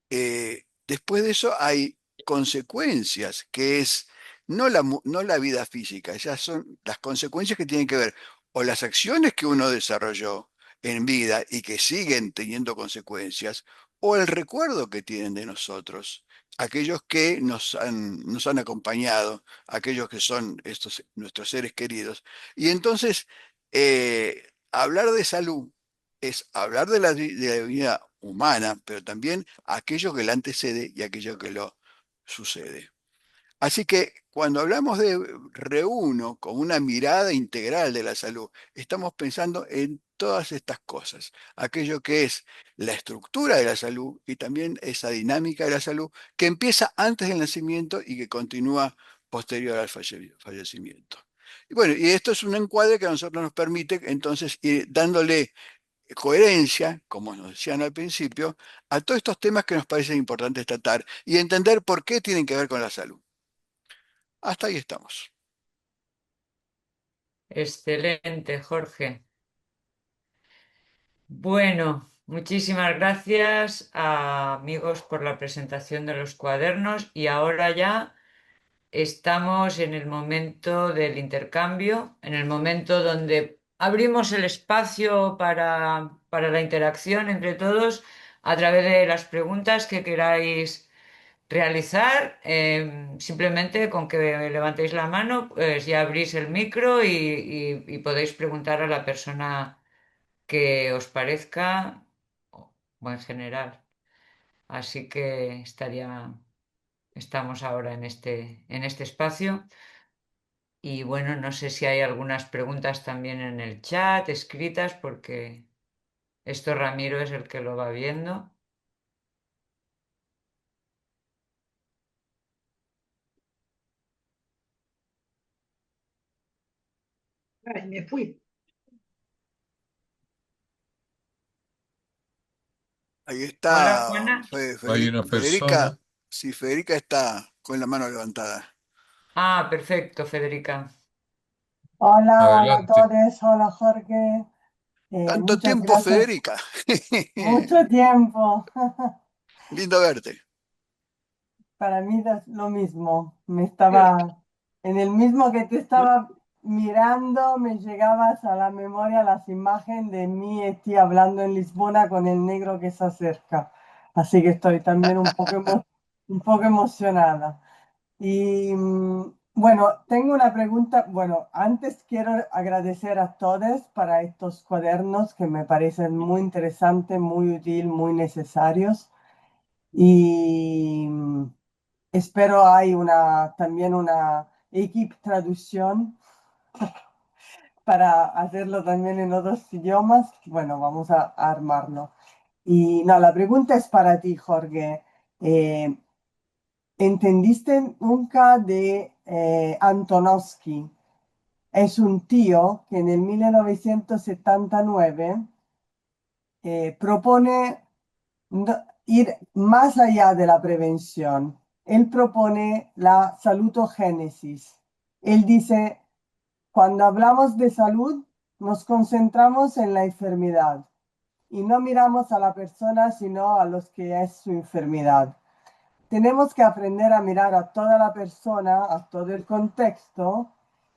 S8: después de eso hay consecuencias, que es no la vida física, ya son las consecuencias que tienen que ver o las acciones que uno desarrolló en vida y que siguen teniendo consecuencias, o el recuerdo que tienen de nosotros, aquellos que nos han acompañado, aquellos que son nuestros seres queridos. Y entonces, hablar de salud es hablar de la vida humana, pero también aquello que la antecede y aquello que lo sucede. Así que cuando hablamos de Reuno como una mirada integral de la salud, estamos pensando en todas estas cosas, aquello que es la estructura de la salud y también esa dinámica de la salud que empieza antes del nacimiento y que continúa posterior al fallecimiento. Y bueno, y esto es un encuadre que a nosotros nos permite entonces ir dándole coherencia, como nos decían al principio, a todos estos temas que nos parecen importantes tratar y entender por qué tienen que ver con la salud. Hasta ahí estamos.
S2: Excelente, Jorge. Bueno, muchísimas gracias amigos por la presentación de los cuadernos y ahora ya estamos en el momento del intercambio, en el momento donde abrimos el espacio para la interacción entre todos a través de las preguntas que queráis realizar. Simplemente con que levantéis la mano, pues ya abrís el micro y podéis preguntar a la persona que os parezca o en general. Así que estamos ahora en este espacio. Y bueno, no sé si hay algunas preguntas también en el chat escritas, porque esto Ramiro es el que lo va viendo.
S4: Ay, me fui.
S8: Ahí
S2: Hola,
S8: está
S2: Juana.
S1: Hay una
S8: Federica.
S1: persona.
S8: Sí, Federica está con la mano levantada.
S2: Ah, perfecto, Federica.
S9: Hola, hola a
S1: Adelante.
S9: todos, hola Jorge.
S8: Tanto
S9: Muchas
S8: tiempo,
S9: gracias.
S8: Federica.
S9: Mucho tiempo.
S8: Lindo verte.
S9: Para mí es lo mismo. Me estaba en el mismo que te estaba mirando, me llegabas a la memoria las imágenes de mí estoy hablando en Lisbona con el negro que se acerca. Así que estoy también un poco emocionada. Y bueno, tengo una pregunta. Bueno, antes quiero agradecer a todos para estos cuadernos que me parecen muy interesantes, muy útiles, muy necesarios. Y espero hay también una equipo traducción para hacerlo también en otros idiomas. Bueno, vamos a armarlo. Y no, la pregunta es para ti, Jorge. Eh, ¿Entendiste nunca de Antonovsky? Es un tío que en el 1979 propone ir más allá de la prevención. Él propone la salutogénesis. Él dice, cuando hablamos de salud, nos concentramos en la enfermedad y no miramos a la persona, sino a los que es su enfermedad. tenemos que aprender a mirar a toda la persona, a todo el contexto,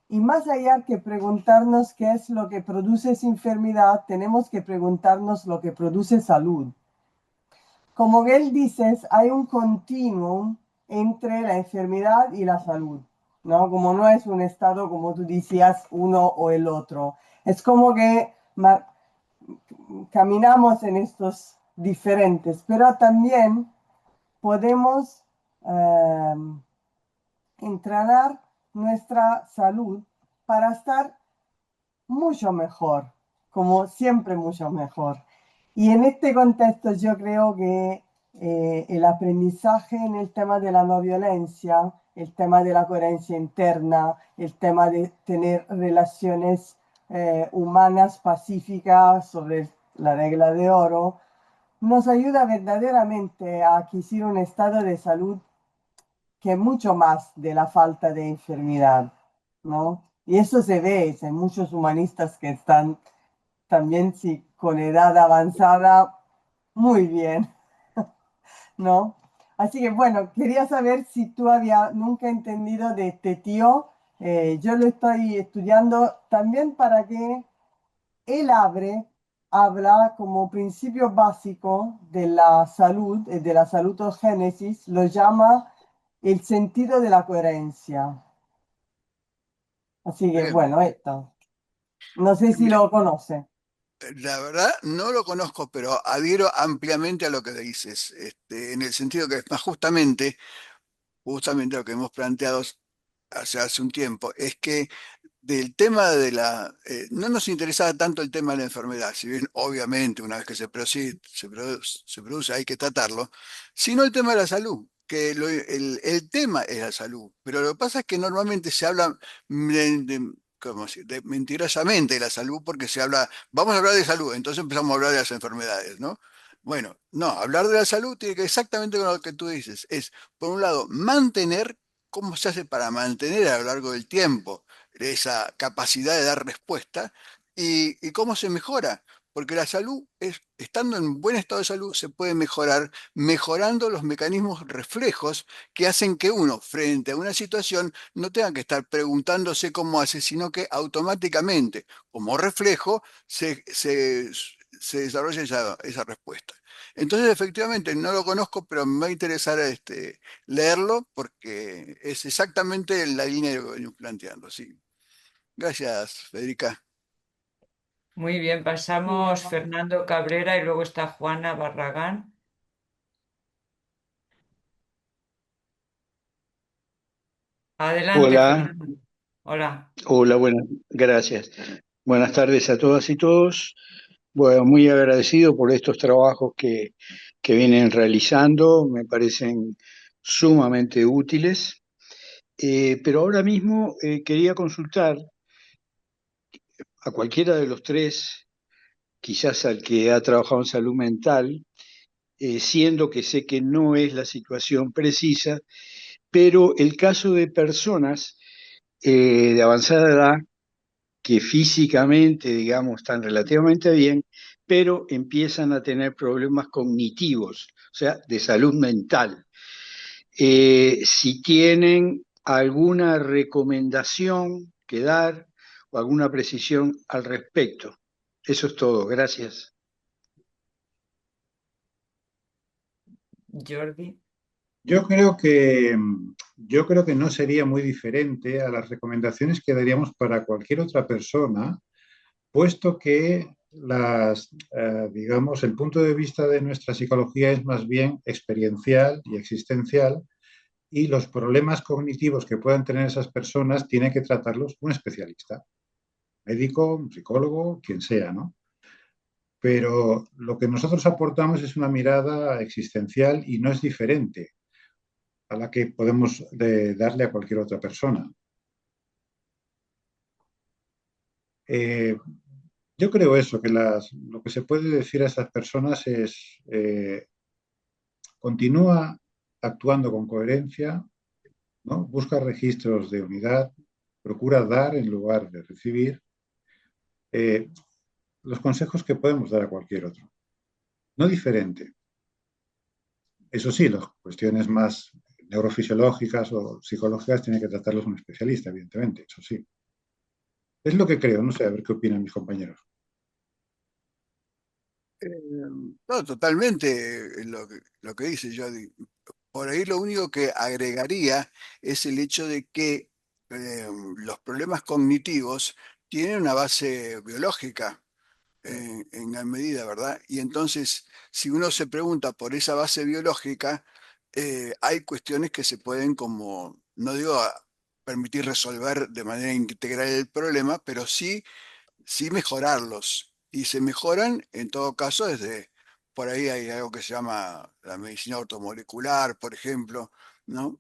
S9: y más allá que preguntarnos qué es lo que produce esa enfermedad, tenemos que preguntarnos lo que produce salud. Como él dices, hay un continuum entre la enfermedad y la salud, ¿no? Como no es un estado, como tú decías, uno o el otro. Es como que caminamos en estos diferentes, pero también podemos eh, entrenar nuestra salud para estar mucho mejor, como siempre mucho mejor. Y en este contexto yo creo que el aprendizaje en el tema de la no violencia, el tema de la coherencia interna, el tema de tener relaciones humanas pacíficas sobre la regla de oro, nos ayuda verdaderamente a adquirir un estado de salud que es mucho más de la falta de enfermedad, ¿no? Y eso se ve en muchos humanistas que están también sí, con edad avanzada muy bien, ¿no? Así que bueno, quería saber si tú habías nunca entendido de este tío. Yo lo estoy estudiando también para que él habla como principio básico de la salud, de la salutogénesis, lo llama el sentido de la coherencia. Así que
S8: Bien.
S9: bueno, esto. No sé si
S8: Mira,
S9: lo conoce.
S8: la verdad no lo conozco, pero adhiero ampliamente a lo que dices, en el sentido que es más justamente lo que hemos planteado hace un tiempo, es que del tema de no nos interesaba tanto el tema de la enfermedad, si bien obviamente una vez que se produce hay que tratarlo, sino el tema de la salud, que el tema es la salud, pero lo que pasa es que normalmente se habla ¿cómo decir? Mentirosamente de la salud porque se habla, vamos a hablar de salud, entonces empezamos a hablar de las enfermedades, ¿no? Bueno, no, hablar de la salud tiene que exactamente con lo que tú dices, es, por un lado, mantener, ¿cómo se hace para mantener a lo largo del tiempo esa capacidad de dar respuesta y cómo se mejora? Porque la salud, estando en buen estado de salud, se puede mejorar mejorando los mecanismos reflejos que hacen que uno, frente a una situación, no tenga que estar preguntándose cómo hace, sino que automáticamente, como reflejo, se desarrolla esa respuesta. Entonces, efectivamente, no lo conozco, pero me va a interesar leerlo porque es exactamente la línea de lo que venimos planteando. Sí. Gracias, Federica.
S2: Muy bien,
S9: Sí,
S2: pasamos
S9: bueno.
S2: Fernando Cabrera y luego está Juana Barragán. Adelante,
S10: Hola,
S2: Fernando. Hola.
S10: hola, buenas, gracias. Buenas tardes a todas y todos. Bueno, muy agradecido por estos trabajos que vienen realizando, me parecen sumamente útiles. Pero ahora mismo quería consultar a cualquiera de los tres, quizás al que ha trabajado en salud mental, siendo que sé que no es la situación precisa, pero el caso de personas de avanzada edad que físicamente, digamos, están relativamente bien, pero empiezan a tener problemas cognitivos, o sea, de salud mental. Si tienen alguna recomendación que dar o alguna precisión al respecto. Eso es todo, gracias.
S2: Jordi.
S5: Yo creo que no sería muy diferente a las recomendaciones que daríamos para cualquier otra persona, puesto que digamos, el punto de vista de nuestra psicología es más bien experiencial y existencial, y los problemas cognitivos que puedan tener esas personas tiene que tratarlos un especialista, médico, un psicólogo, quien sea, ¿no? Pero lo que nosotros aportamos es una mirada existencial y no es diferente a la que podemos darle a cualquier otra persona. Eh, yo creo eso, que lo que se puede decir a estas personas es continúa actuando con coherencia, ¿no? Busca registros de unidad, procura dar en lugar de recibir eh, los consejos que podemos dar a cualquier otro, no diferente. Eso sí, las cuestiones más neurofisiológicas o psicológicas tiene que tratarlos un especialista, evidentemente, eso sí. Es lo que creo, no sé, a ver qué opinan mis compañeros.
S8: No, totalmente lo que dice Jody. Por ahí lo único que agregaría es el hecho de que los problemas cognitivos tienen una base biológica en gran medida, ¿verdad? Y entonces, si uno se pregunta por esa base biológica, hay cuestiones que se pueden como, no digo permitir resolver de manera integral el problema, pero sí mejorarlos. Y se mejoran, en todo caso, desde, por ahí hay algo que se llama la medicina ortomolecular, por ejemplo, ¿no?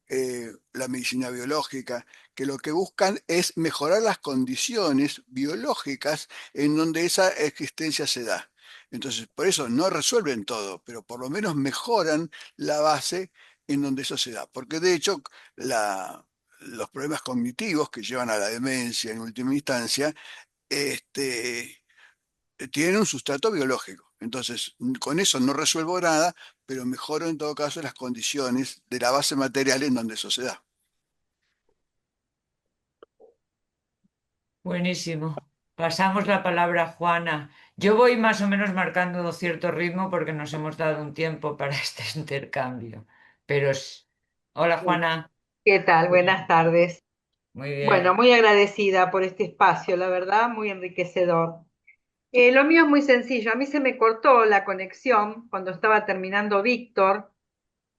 S8: La medicina biológica, que lo que buscan es mejorar las condiciones biológicas en donde esa existencia se da. Entonces, por eso no resuelven todo, pero por lo menos mejoran la base en donde eso se da. Porque de hecho, los problemas cognitivos que llevan a la demencia en última instancia, este, tienen un sustrato biológico. Entonces, con eso no resuelvo nada, pero mejoro en todo caso las condiciones de la base material en donde eso se da.
S2: Buenísimo. Pasamos la palabra a Juana. Yo voy más o menos marcando cierto ritmo porque nos hemos dado un tiempo para este intercambio. Pero hola Juana.
S4: ¿Qué tal? Buenas tardes.
S2: Muy
S4: Bueno,
S2: bien.
S4: muy agradecida por este espacio, la verdad, muy enriquecedor. Lo mío es muy sencillo. A mí se me cortó la conexión cuando estaba terminando Víctor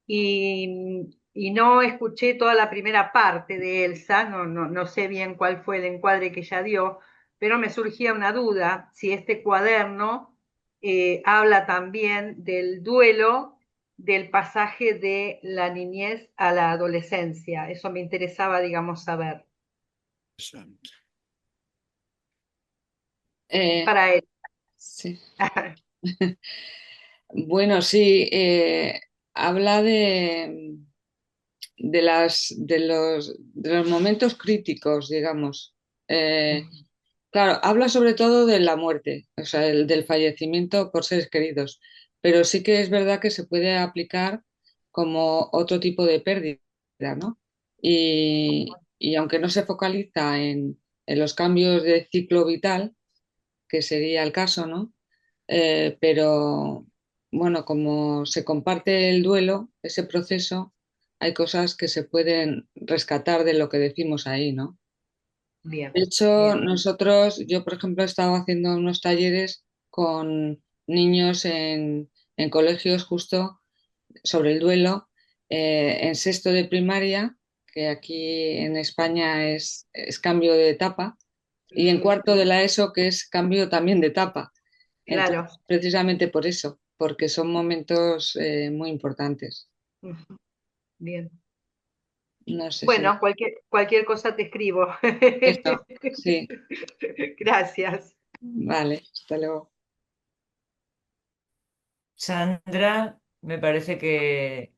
S4: y no escuché toda la primera parte de Elsa, no sé bien cuál fue el encuadre que ella dio, pero me surgía una duda si este cuaderno habla también del duelo del pasaje de la niñez a la adolescencia. Eso me interesaba, digamos, saber.
S7: Eh,
S4: Para él.
S7: sí. Bueno, sí, habla de los momentos críticos, digamos. Claro, habla sobre todo de la muerte, o sea, del fallecimiento por seres queridos, pero sí que es verdad que se puede aplicar como otro tipo de pérdida, ¿no? Y aunque no se focaliza en los cambios de ciclo vital, que sería el caso, ¿no? Pero bueno, como se comparte el duelo, ese proceso, hay cosas que se pueden rescatar de lo que decimos ahí, ¿no?
S4: Bien,
S7: De hecho,
S4: bien.
S7: nosotros, yo por ejemplo, he estado haciendo unos talleres con niños en colegios justo sobre el duelo, en sexto de primaria, que aquí en España es cambio de etapa, y en
S4: Sí,
S7: cuarto de la ESO, que es cambio también de etapa.
S4: claro.
S7: Entonces, precisamente por eso, porque son momentos muy importantes.
S4: Ujú, bien.
S7: No sé si
S4: Bueno, cualquier cosa te escribo.
S7: esto, sí,
S4: Gracias.
S7: vale, hasta luego.
S2: Sandra, me parece que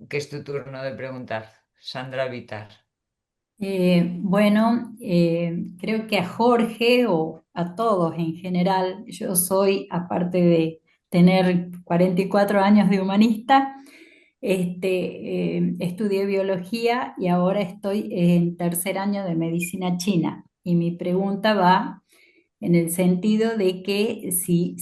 S2: es tu turno de preguntar. Sandra Vitar.
S11: Bueno, creo que a Jorge o a todos en general, yo soy, aparte de tener 44 años de humanista, estudié biología y ahora estoy en tercer año de medicina china. Y mi pregunta va en el sentido de que si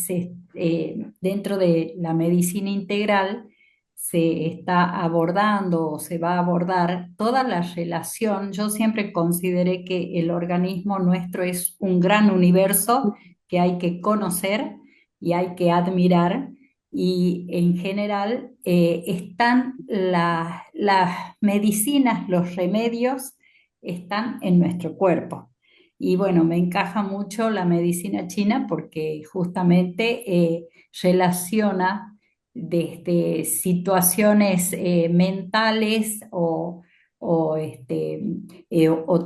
S11: dentro de la medicina integral se está abordando o se va a abordar toda la relación. Yo siempre consideré que el organismo nuestro es un gran universo que hay que conocer y hay que admirar. Y en general están las medicinas, los remedios, están en nuestro cuerpo. Y bueno, me encaja mucho la medicina china porque justamente relaciona desde situaciones mentales o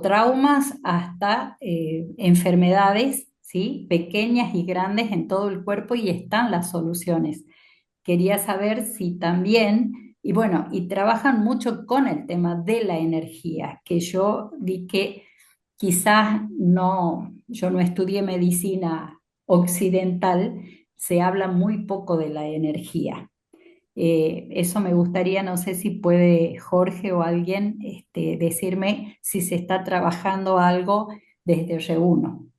S11: traumas hasta enfermedades, ¿sí? Pequeñas y grandes en todo el cuerpo y están las soluciones. Quería saber si también, y bueno, y trabajan mucho con el tema de la energía, que yo vi que quizás no, yo no estudié medicina occidental, se habla muy poco de la energía. Eso me gustaría, no sé si puede Jorge o alguien decirme si se está trabajando algo desde R1.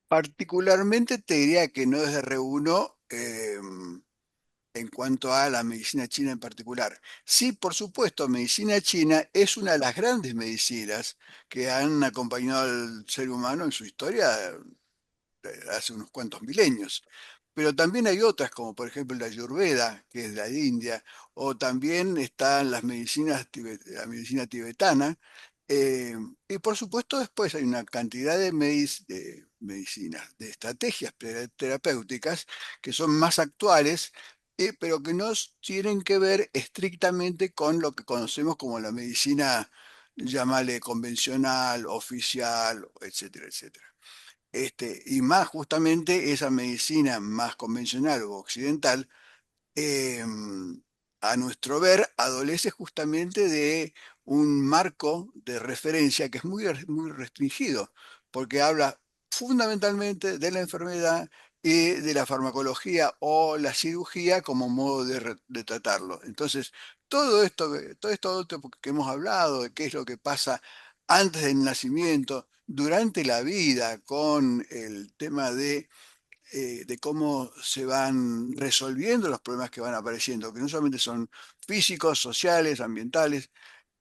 S8: Particularmente te diría que no es de R1 en cuanto a la medicina china en particular. Sí, por supuesto, medicina china es una de las grandes medicinas que han acompañado al ser humano en su historia hace unos cuantos milenios. Pero también hay otras, como por ejemplo la Ayurveda, que es de la India, o también están las la medicina tibetana, eh, y por supuesto después hay una cantidad de medicinas, de estrategias terapéuticas que son más actuales, pero que no tienen que ver estrictamente con lo que conocemos como la medicina, llámale convencional, oficial, etcétera, etcétera. Y más justamente esa medicina más convencional o occidental, eh, a nuestro ver, adolece justamente de un marco de referencia que es muy restringido, porque habla fundamentalmente de la enfermedad y de la farmacología o la cirugía como modo de tratarlo. Entonces, todo esto otro que hemos hablado, de qué es lo que pasa antes del nacimiento, durante la vida, con el tema de cómo se van resolviendo los problemas que van apareciendo, que no solamente son físicos, sociales, ambientales,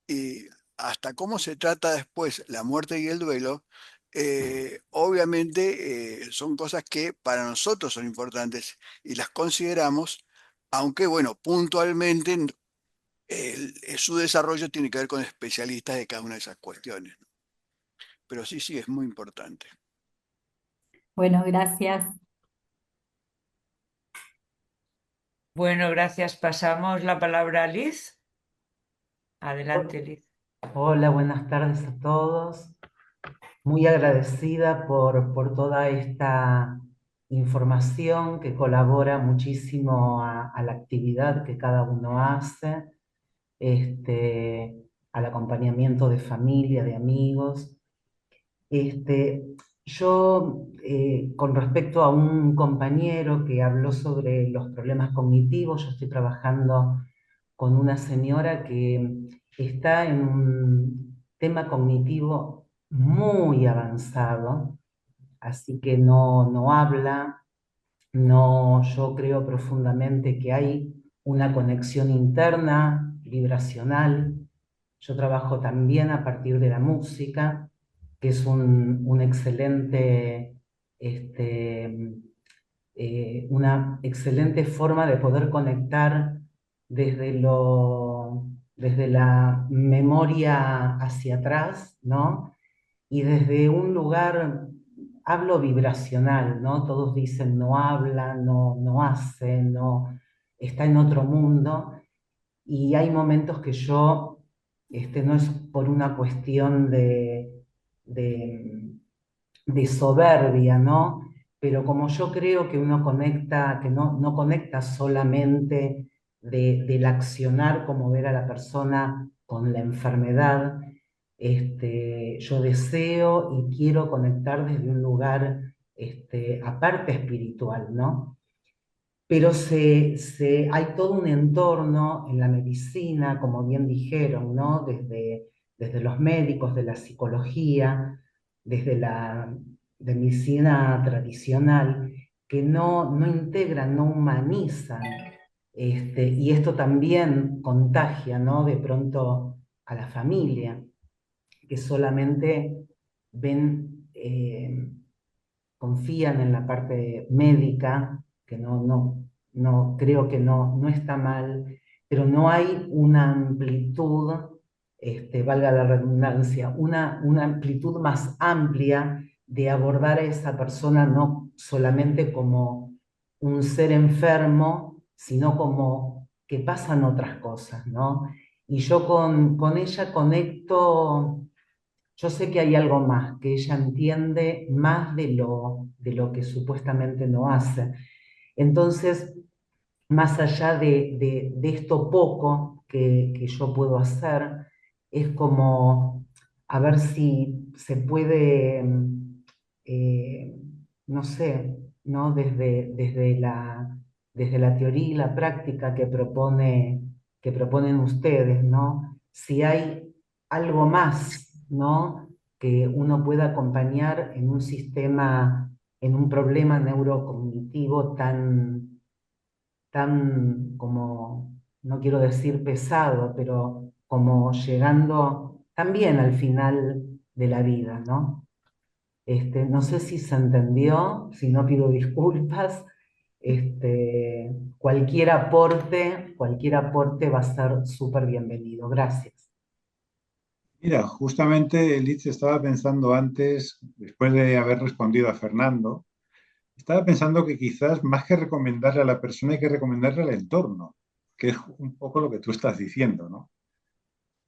S8: y hasta cómo se trata después la muerte y el duelo. Obviamente son cosas que para nosotros son importantes y las consideramos, aunque bueno, puntualmente su desarrollo tiene que ver con especialistas de cada una de esas cuestiones. Pero sí, sí, es muy importante.
S11: Bueno, gracias.
S2: Bueno, gracias. Pasamos la palabra a Liz. Adelante, Liz.
S12: Hola, buenas tardes a todos. Muy agradecida por toda esta información que colabora muchísimo a la actividad que cada uno hace, al acompañamiento de familia, de amigos. Este, yo, con respecto a un compañero que habló sobre los problemas cognitivos, yo estoy trabajando con una señora que está en un tema cognitivo muy avanzado, así que no habla, no, yo creo profundamente que hay una conexión interna, vibracional. Yo trabajo también a partir de la música, que es un excelente, este, una excelente forma de poder conectar desde desde la memoria hacia atrás, ¿no? Y desde un lugar, hablo vibracional, ¿no? Todos dicen no habla, no hace, no, está en otro mundo. Y hay momentos que yo, no es por una cuestión de, de soberbia, ¿no? Pero como yo creo que uno conecta, que no conecta solamente del accionar como ver a la persona con la enfermedad, yo deseo y quiero conectar desde un lugar, aparte espiritual, ¿no? Pero hay todo un entorno en la medicina, como bien dijeron, ¿no? Desde los médicos, de la psicología, desde la de medicina tradicional, que no integran, no humanizan. Y esto también contagia, ¿no? De pronto a la familia, que solamente ven, confían en la parte médica, que no creo que no está mal, pero no hay una amplitud, valga la redundancia, una amplitud más amplia de abordar a esa persona no solamente como un ser enfermo, sino como que pasan otras cosas, ¿no? Y yo con ella conecto. Yo sé que hay algo más, que ella entiende más de lo que supuestamente no hace. Entonces, más allá de esto poco que yo puedo hacer, es como a ver si se puede, eh, no sé, ¿no? Desde la desde la teoría y la práctica que proponen ustedes, ¿no? Si hay algo más, ¿no? Que uno pueda acompañar en un sistema, en un problema neurocognitivo tan como, no quiero decir pesado, pero como llegando también al final de la vida, ¿no? No sé si se entendió, si no pido disculpas. Cualquier aporte va a ser súper bienvenido. Gracias.
S5: Mira, justamente Liz estaba pensando antes, después de haber respondido a Fernando, estaba pensando que quizás más que recomendarle a la persona hay que recomendarle al entorno, que es un poco lo que tú estás diciendo, ¿no?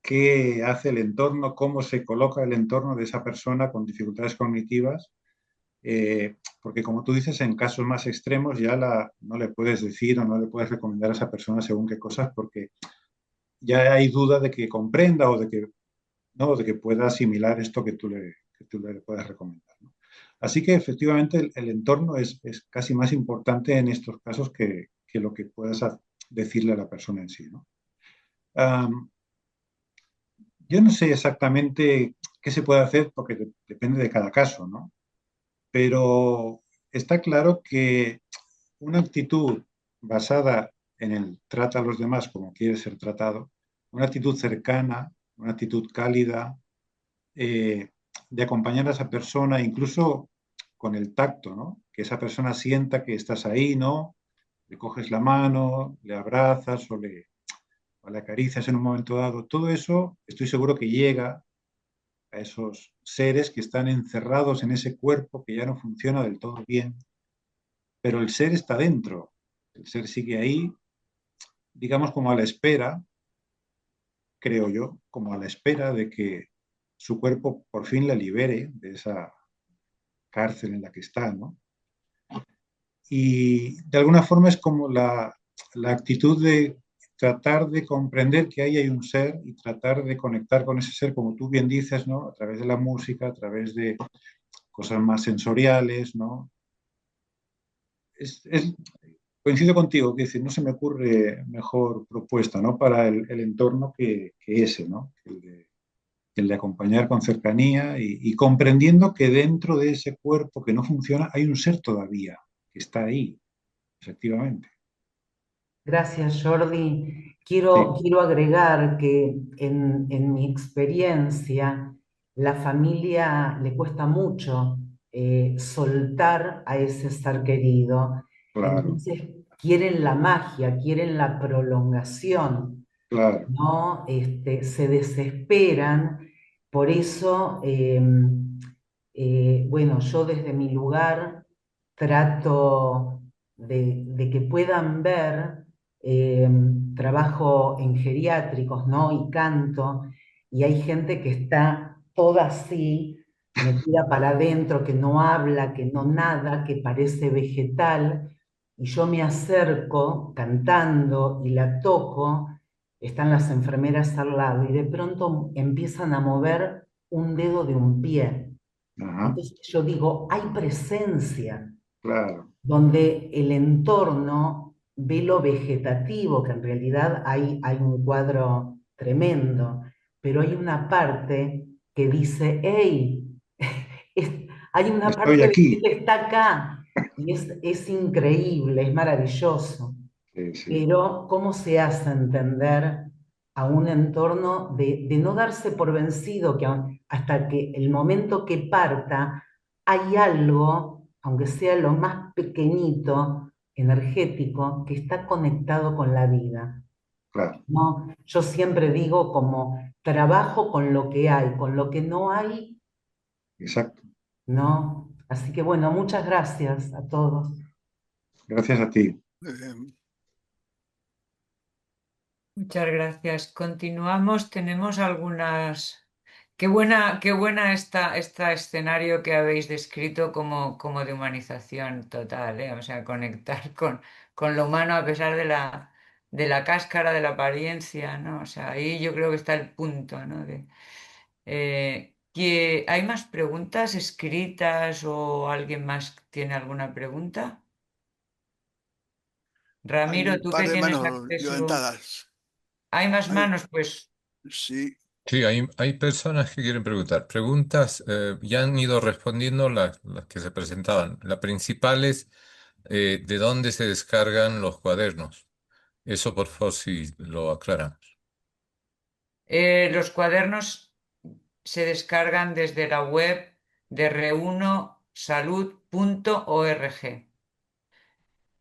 S5: ¿Qué hace el entorno? ¿Cómo se coloca el entorno de esa persona con dificultades cognitivas? Porque como tú dices, en casos más extremos ya no le puedes decir o no le puedes recomendar a esa persona según qué cosas porque ya hay duda de que comprenda o de que, ¿no? de que pueda asimilar esto que tú le puedas recomendar, ¿no? Así que efectivamente el entorno es casi más importante en estos casos que lo que puedas decirle a la persona en sí, ¿no? Um, yo no sé exactamente qué se puede hacer porque depende de cada caso, ¿no? Pero está claro que una actitud basada en el trata a los demás como quiere ser tratado, una actitud cercana, una actitud cálida, eh, de acompañar a esa persona, incluso con el tacto, ¿no? Que esa persona sienta que estás ahí, ¿no? Le coges la mano, le abrazas o le acaricias en un momento dado. Todo eso estoy seguro que llega a esos seres que están encerrados en ese cuerpo que ya no funciona del todo bien, pero el ser está dentro, el ser sigue ahí, digamos como a la espera, creo yo, como a la espera de que su cuerpo por fin la libere de esa cárcel en la que está, ¿no? Y de alguna forma es como la actitud de tratar de comprender que ahí hay un ser y tratar de conectar con ese ser, como tú bien dices, ¿no? A través de la música, a través de cosas más sensoriales, ¿no? Es, es, coincido contigo, que decir, no se me ocurre mejor propuesta, ¿no? Para el entorno que ese, ¿no? El de acompañar con cercanía y comprendiendo que dentro de ese cuerpo que no funciona hay un ser todavía que está ahí, efectivamente.
S12: Gracias, Jordi.
S5: Sí,
S12: Quiero agregar que en mi experiencia, la familia le cuesta mucho soltar a ese ser querido.
S5: claro,
S12: Entonces, quieren la magia, quieren la prolongación,
S5: claro.
S12: ¿no? Se desesperan. Por eso, bueno, yo desde mi lugar trato de que puedan ver, eh, trabajo en geriátricos, ¿no? Y canto, y hay gente que está toda así, metida para adentro, que no habla, que no nada, que parece vegetal, y yo me acerco cantando y la toco, están las enfermeras al lado, y de pronto empiezan a mover un dedo de un pie.
S5: Ajá,
S12: Entonces yo digo, hay presencia,
S5: claro.
S12: donde el entorno ve lo vegetativo, que en realidad hay un cuadro tremendo, pero hay una parte que dice, hey, hay una
S5: Estoy
S12: parte de ti
S5: aquí.
S12: que está acá, y es increíble, es maravilloso.
S5: Sí, sí,
S12: Pero ¿cómo se hace entender a un entorno de no darse por vencido, que hasta que el momento que parta hay algo, aunque sea lo más pequeñito, energético, que está conectado con la vida?
S5: claro.
S12: ¿No? Yo siempre digo como trabajo con lo que hay, con lo que no hay,
S5: Exacto.
S12: ¿no? Así que bueno, muchas gracias a todos.
S5: Gracias a ti.
S8: Eh,
S2: Muchas gracias. Continuamos. Tenemos algunas. Qué buena esta escenario que habéis descrito como de humanización total, ¿eh? O sea, conectar con lo humano a pesar de la cáscara, de la apariencia, ¿no? O sea, ahí yo creo que está el punto, ¿no? ¿Hay más preguntas escritas o alguien más tiene alguna pregunta?
S8: Hay
S2: Ramiro,
S8: un
S2: tú
S8: par
S2: que
S8: de
S2: tienes
S8: manos
S2: acceso,
S8: levantadas.
S2: ¿hay más
S8: Hay-
S2: manos? Pues,
S8: sí,
S1: Sí, hay personas que quieren preguntar. Preguntas, ya han ido respondiendo las que se presentaban. La principal es ¿de dónde se descargan los cuadernos? Eso, por favor, si lo aclaramos.
S2: los cuadernos se descargan desde la web de reunosalud.org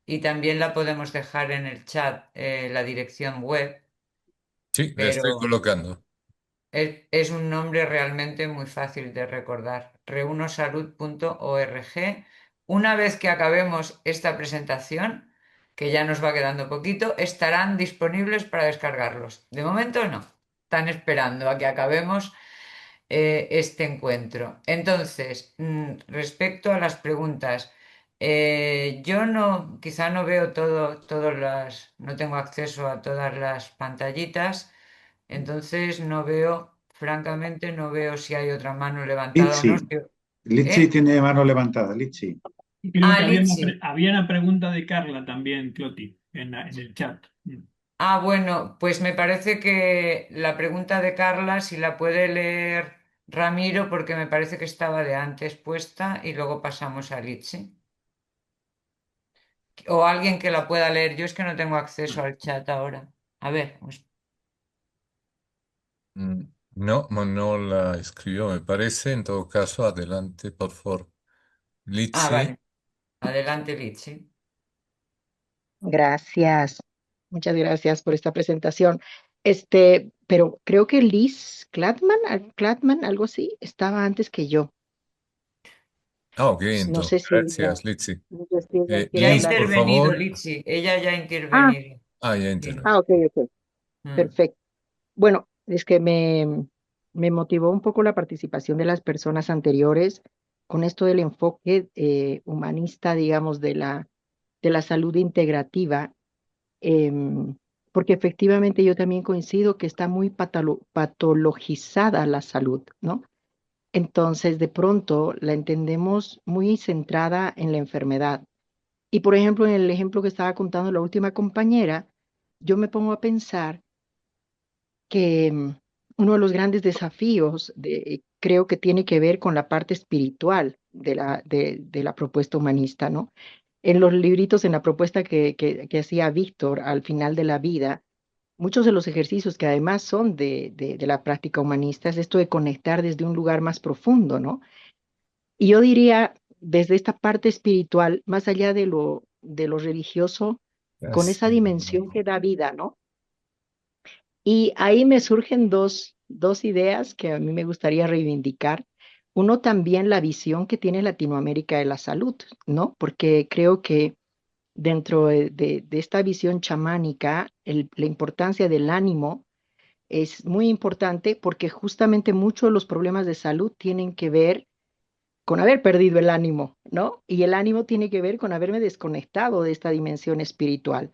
S2: y también la podemos dejar en el chat, la dirección web,
S1: Sí, la estoy
S2: pero
S1: colocando.
S2: es un nombre realmente muy fácil de recordar, reunosalud.org. Una vez que acabemos esta presentación, que ya nos va quedando poquito, estarán disponibles para descargarlos. De momento no, están esperando a que acabemos este encuentro. Entonces, respecto a las preguntas, yo no, quizá no veo no tengo acceso a todas las pantallitas, entonces no veo, francamente, no veo si hay otra mano levantada o no.
S5: Litsi. Litsi
S2: ¿Eh?
S5: tiene mano levantada. Litsi.
S6: Y creo
S2: Ah,
S6: que
S2: Litsi.
S6: había una pregunta de Carla también, Cloti, en el chat.
S2: Ah, bueno, pues me parece que la pregunta de Carla, si la puede leer Ramiro, porque me parece que estaba de antes puesta y luego pasamos a Litsi. O alguien que la pueda leer. Yo es que no tengo acceso al chat ahora. A ver, pues.
S1: Mm, No, no la escribió, me parece. En todo caso, adelante, por favor.
S2: Ah,
S1: Litsi.
S2: vale. Adelante, Litsi.
S13: Gracias, muchas gracias por esta presentación. Pero creo que Liz Klatman, algo así, estaba antes que yo.
S1: Ah, ok,
S13: No
S1: entonces.
S13: sé si
S1: Gracias,
S13: ella,
S1: Litsi.
S13: no sé si ella quiere
S2: Ya ha
S1: Liz,
S13: hablar.
S1: por
S2: intervenido,
S1: favor.
S2: Litsi. Ella ya ha
S13: Ah,
S2: intervenido.
S1: Ya
S2: Sí.
S1: intervino.
S13: ok, ok,
S2: Mm.
S13: perfecto. Bueno, es que me motivó un poco la participación de las personas anteriores con esto del enfoque humanista, digamos, de la salud integrativa, em, porque efectivamente yo también coincido que está muy patologizada la salud, ¿no? Entonces, de pronto la entendemos muy centrada en la enfermedad. Y por ejemplo, en el ejemplo que estaba contando la última compañera, yo me pongo a pensar que uno de los grandes desafíos creo que tiene que ver con la parte espiritual de la propuesta humanista, ¿no? En los libritos, en la propuesta que hacía Víctor al final de la vida, muchos de los ejercicios que además son de la práctica humanista es esto de conectar desde un lugar más profundo, ¿no? Y yo diría, desde esta parte espiritual, más allá de lo religioso, con esa
S1: Gracias.
S13: dimensión que da vida, ¿no? Y ahí me surgen dos ideas que a mí me gustaría reivindicar. Uno también la visión que tiene Latinoamérica de la salud, ¿no? Porque creo que dentro de esta visión chamánica, la importancia del ánimo es muy importante porque justamente muchos de los problemas de salud tienen que ver con haber perdido el ánimo, ¿no? Y el ánimo tiene que ver con haberme desconectado de esta dimensión espiritual.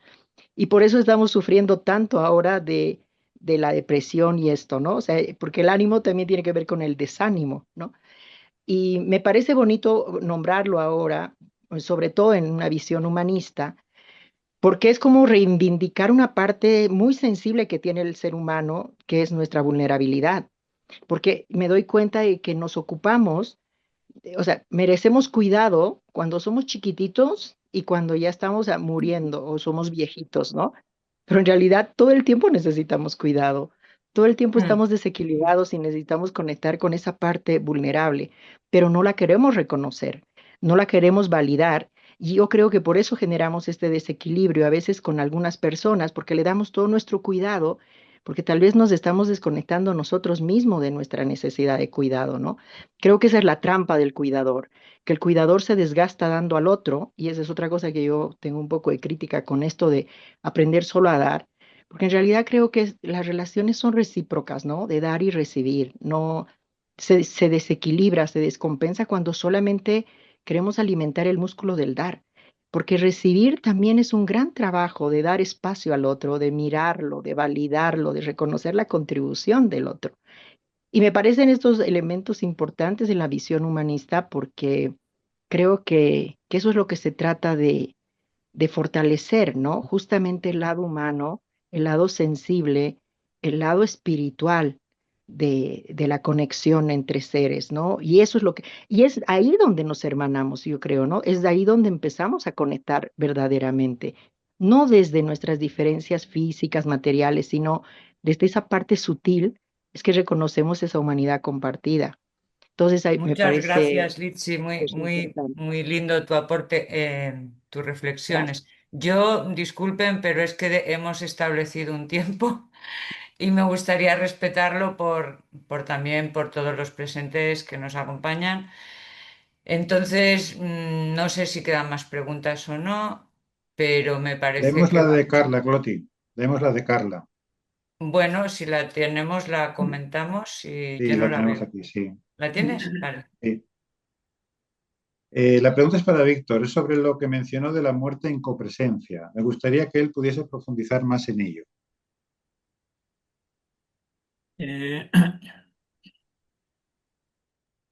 S13: Y por eso estamos sufriendo tanto ahora de la depresión y esto, ¿no? O sea, porque el ánimo también tiene que ver con el desánimo, ¿no? Y me parece bonito nombrarlo ahora, sobre todo en una visión humanista, porque es como reivindicar una parte muy sensible que tiene el ser humano, que es nuestra vulnerabilidad, porque me doy cuenta de que nos ocupamos, o sea, merecemos cuidado cuando somos chiquititos y cuando ya estamos muriendo o somos viejitos, ¿no? Pero en realidad todo el tiempo necesitamos cuidado, todo el tiempo
S2: Mm.
S13: estamos desequilibrados y necesitamos conectar con esa parte vulnerable, pero no la queremos reconocer, no la queremos validar. Y yo creo que por eso generamos este desequilibrio a veces con algunas personas, porque le damos todo nuestro cuidado, porque tal vez nos estamos desconectando nosotros mismos de nuestra necesidad de cuidado, ¿no? Creo que esa es la trampa del cuidador, que el cuidador se desgasta dando al otro, y esa es otra cosa que yo tengo un poco de crítica con esto de aprender solo a dar, porque en realidad creo que las relaciones son recíprocas, ¿no? De dar y recibir, no se desequilibra, se descompensa cuando solamente queremos alimentar el músculo del dar, porque recibir también es un gran trabajo de dar espacio al otro, de mirarlo, de validarlo, de reconocer la contribución del otro. Y me parecen estos elementos importantes en la visión humanista porque creo que eso es lo que se trata de fortalecer, ¿no? Justamente el lado humano, el lado sensible, el lado espiritual de la conexión entre seres, ¿no? Y eso es lo que, y es ahí donde nos hermanamos, yo creo, ¿no? Es de ahí donde empezamos a conectar verdaderamente, no desde nuestras diferencias físicas, materiales, sino desde esa parte sutil, es que reconocemos esa humanidad compartida. Entonces, ahí me
S2: Muchas
S13: parece
S2: gracias, Litsi. Muy,
S13: eso
S2: muy,
S13: importante.
S2: muy lindo tu aporte, tus
S13: Gracias.
S2: reflexiones. Yo, disculpen, pero es que hemos establecido un tiempo y me gustaría respetarlo por también por todos los presentes que nos acompañan. Entonces, no sé si quedan más preguntas o no, pero me parece
S5: Leemos
S2: que
S5: la
S2: va.
S5: de Carla, Cloti. Leemos la de Carla.
S2: Bueno, si la tenemos, la comentamos y
S5: Sí,
S2: yo no
S5: la
S2: la
S5: tenemos
S2: veo.
S5: aquí, sí.
S2: ¿La tienes? Vale.
S5: Sí. La pregunta es para Víctor, es sobre lo que mencionó de la muerte en copresencia. Me gustaría que él pudiese profundizar más en ello.
S6: Eh,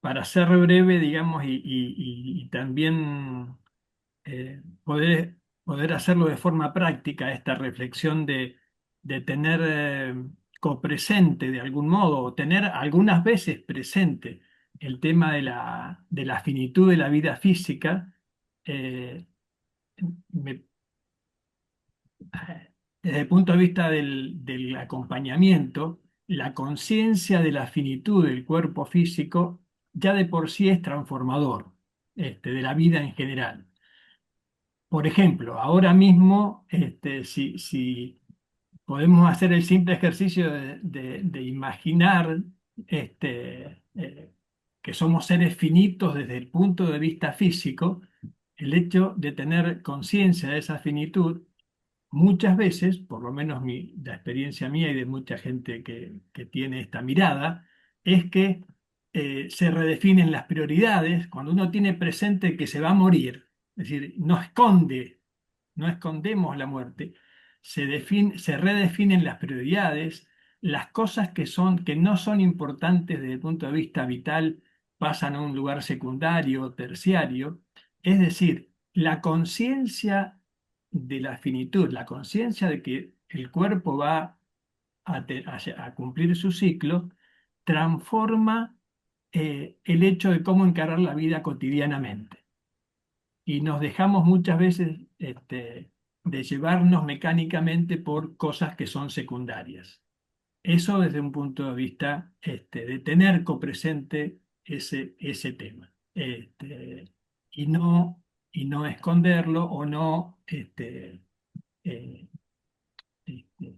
S6: para ser breve, digamos, y también poder hacerlo de forma práctica, esta reflexión de tener copresente de algún modo, o tener algunas veces presente el tema de la finitud de la vida física, eh, me- desde el punto de vista del acompañamiento, la conciencia de la finitud del cuerpo físico ya de por sí es transformador, de la vida en general. Por ejemplo, ahora mismo, si podemos hacer el simple ejercicio de imaginar que somos seres finitos desde el punto de vista físico, el hecho de tener conciencia de esa finitud, muchas veces, por lo menos la experiencia mía y de mucha gente que tiene esta mirada, es que se redefinen las prioridades cuando uno tiene presente que se va a morir. Es decir, no escondemos la muerte, se redefinen las prioridades, las cosas que no son importantes desde el punto de vista vital pasan a un lugar secundario o terciario. Es decir, la conciencia de la finitud, la conciencia de que el cuerpo va a cumplir su ciclo, transforma el hecho de cómo encarar la vida cotidianamente. Y nos dejamos muchas veces de llevarnos mecánicamente por cosas que son secundarias. Eso desde un punto de vista de tener copresente ese tema. Y no, y no esconderlo o no eh, este,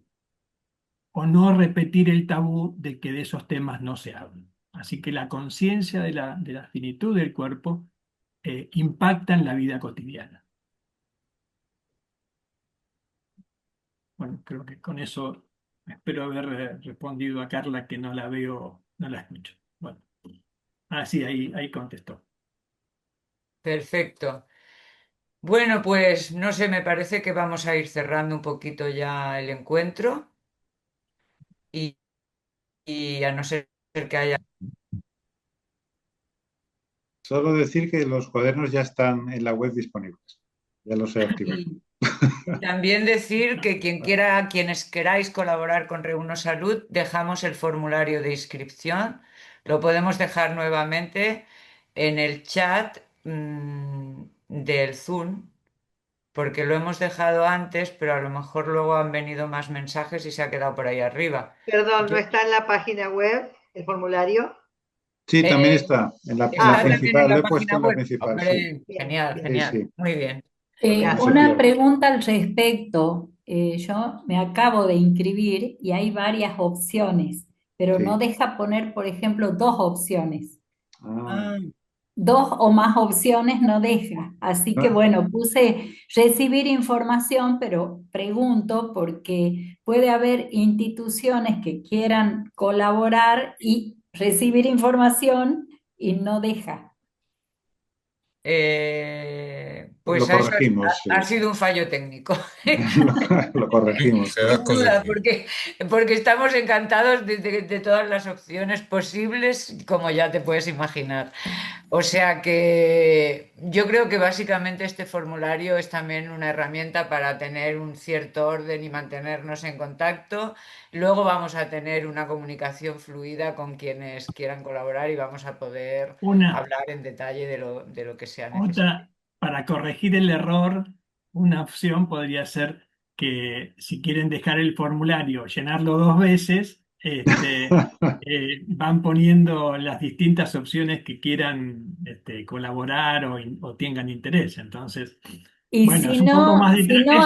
S6: o no repetir el tabú de que de esos temas no se hablan. Así que la conciencia de la finitud del cuerpo impacta en la vida cotidiana. Bueno, creo que con eso espero haber respondido a Carla, que no la veo, no la escucho. Bueno, sí, ahí contestó.
S2: Perfecto. Bueno, pues no sé, me parece que vamos a ir cerrando un poquito ya el encuentro y, y a no ser que haya...
S5: Solo decir que los cuadernos ya están en la web disponibles. Ya los he activado.
S2: Y también decir que quien quiera, quienes queráis colaborar con Reuno Salud, dejamos el formulario de inscripción. Lo podemos dejar nuevamente en el chat del Zoom, porque lo hemos dejado antes, pero a lo mejor luego han venido más mensajes y se ha quedado por ahí arriba.
S4: Perdón, ¿no está en la página web el formulario?
S5: Sí, también
S2: Eh,
S5: está en la
S2: ¿Está también en
S5: principal. Lo
S2: la
S5: he puesto
S2: página
S5: en la
S2: web?
S5: principal, sí.
S2: Hombre,
S4: Bien,
S2: genial,
S4: bien.
S5: Sí,
S2: genial.
S5: sí.
S2: Muy bien.
S5: No se
S11: Una
S5: pierde.
S11: pregunta al respecto. Yo me acabo de inscribir y hay varias opciones, pero no
S5: Sí.
S11: deja poner, por ejemplo, dos opciones.
S5: Ah,
S2: Ah,
S11: Dos o más opciones no deja. Así que
S5: no,
S11: bueno, puse recibir información, pero pregunto porque puede haber instituciones que quieran colaborar y recibir información y no deja.
S2: Pues
S5: Lo
S2: a eso
S5: corregimos, sí.
S2: ha sido un fallo técnico.
S5: Lo corregimos.
S1: Será
S2: Sin
S1: cosa
S2: duda,
S1: mía.
S2: porque estamos encantados de todas las opciones posibles, como ya te puedes imaginar. O sea que yo creo que básicamente este formulario es también una herramienta para tener un cierto orden y mantenernos en contacto. Luego vamos a tener una comunicación fluida con quienes quieran colaborar y vamos a poder
S6: Una,
S2: hablar en detalle de lo que sea necesario.
S6: otra, para corregir el error, una opción podría ser que si quieren dejar el formulario, llenarlo 2 veces, van poniendo las distintas opciones que quieran colaborar o tengan interés. Entonces,
S11: Y
S6: bueno,
S11: si
S6: es un poco
S11: no,
S6: más de
S11: si no hay,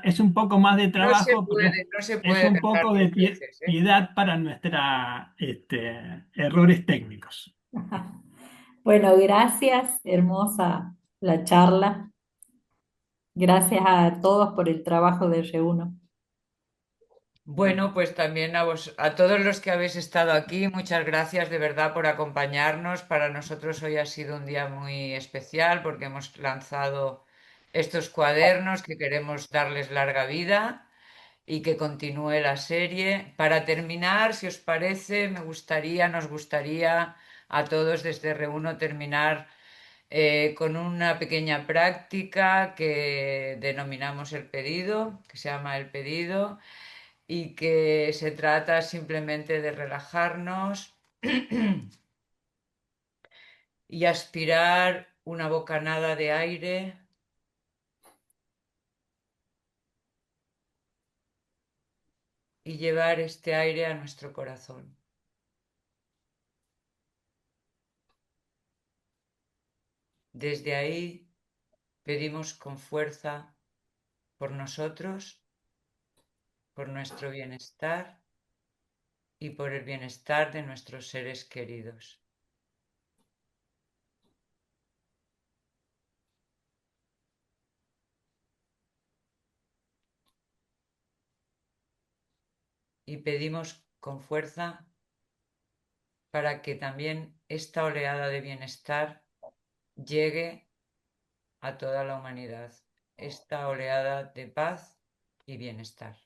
S6: es un poco más de trabajo, pero
S2: No se
S6: es
S2: puede
S6: un
S2: dejar
S6: poco de
S2: dos veces, ¿eh?
S6: piedad para nuestra errores técnicos.
S11: bueno, gracias, hermosa la charla. Gracias a todos por el trabajo de Reuno.
S2: Bueno, pues también a todos los que habéis estado aquí, muchas gracias de verdad por acompañarnos. Para nosotros hoy ha sido un día muy especial porque hemos lanzado estos cuadernos que queremos darles larga vida y que continúe la serie. Para terminar, si os parece, nos gustaría a todos desde Reuno terminar con una pequeña práctica que denominamos el pedido, que se llama el pedido y que se trata simplemente de relajarnos y aspirar una bocanada de aire y llevar este aire a nuestro corazón. Desde ahí pedimos con fuerza por nosotros, por nuestro bienestar y por el bienestar de nuestros seres queridos. Y pedimos con fuerza para que también esta oleada de bienestar llegue a toda la humanidad, esta oleada de paz y bienestar.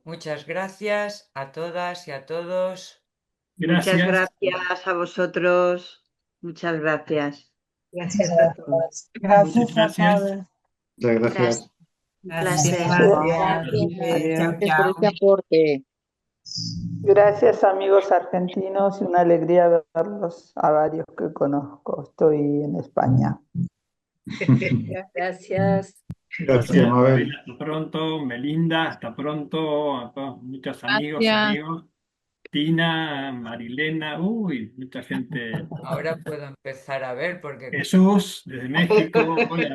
S2: Muchas gracias a todas y a todos.
S4: Muchas
S6: Gracias.
S4: gracias a vosotros. Muchas gracias.
S9: Gracias a todos. Gracias a todos.
S5: Muchas gracias.
S13: Un
S9: Gracias.
S13: placer.
S9: Adiós.
S13: Gracias por este aporte.
S14: Gracias amigos argentinos y una alegría verlos a varios que conozco. Estoy en España.
S15: Gracias.
S5: Gracias, Mabel.
S6: Hasta pronto, Melinda, hasta pronto, a todos, muchos amigos,
S15: Gracias.
S6: Tina, Marilena, uy, mucha gente.
S2: Ahora puedo empezar a ver porque
S6: Jesús, desde México, hola.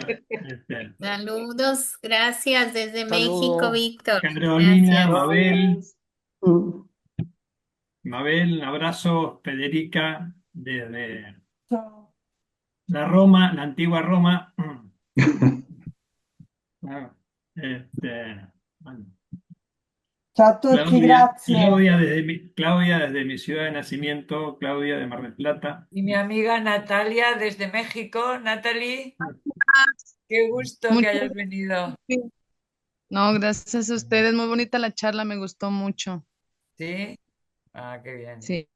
S15: Saludos, gracias desde México,
S14: Saludos.
S15: Víctor.
S6: Carolina,
S15: Gracias.
S6: Mabel, un abrazo, Federica, desde la Roma, la antigua Roma. Ah, bueno.
S9: Ciao a tutti, grazie.
S6: Claudia desde mi ciudad de nacimiento, Claudia de Mar del Plata.
S2: y mi amiga Natalia desde México. Natalie, qué gusto que
S16: Muchas
S2: hayas venido.
S16: gracias. No, gracias a ustedes. Muy bonita la charla, me gustó mucho.
S2: ¿Sí? Ah, qué bien.
S16: Sí.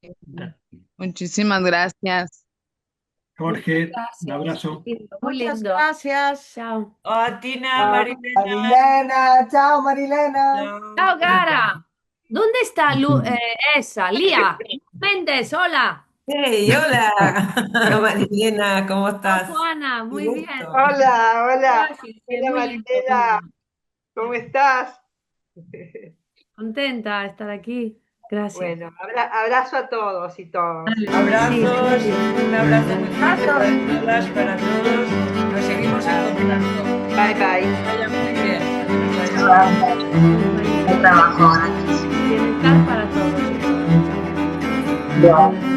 S16: Muchísimas gracias.
S6: Jorge, un abrazo.
S15: Muy lindo.
S9: Gracias.
S15: Chao.
S2: Oh, Tina, Marilena.
S9: Marilena, ciao Marilena.
S15: Ciao, cara. ¿Dónde está esa? Lía. Méndez, hola.
S17: Hey, hola, Marilena, ¿cómo estás?
S15: Juana, muy
S17: Qué
S15: bien.
S17: gusto.
S4: Hola, hola.
S15: Gracias,
S4: Hola
S15: muy lindo
S4: Marilena,
S15: todo.
S4: ¿cómo estás?
S15: Contenta de estar aquí. Gracias.
S4: Bueno, abrazo a todos y todas.
S2: Abrazos, un abrazo muy fuerte para todas, para todos. Nos seguimos encontrando.
S4: Bye bye.
S2: Que vaya muy bien. Que nos vaya
S18: trabajo ahora.
S15: Bienestar para todos.
S18: Ya.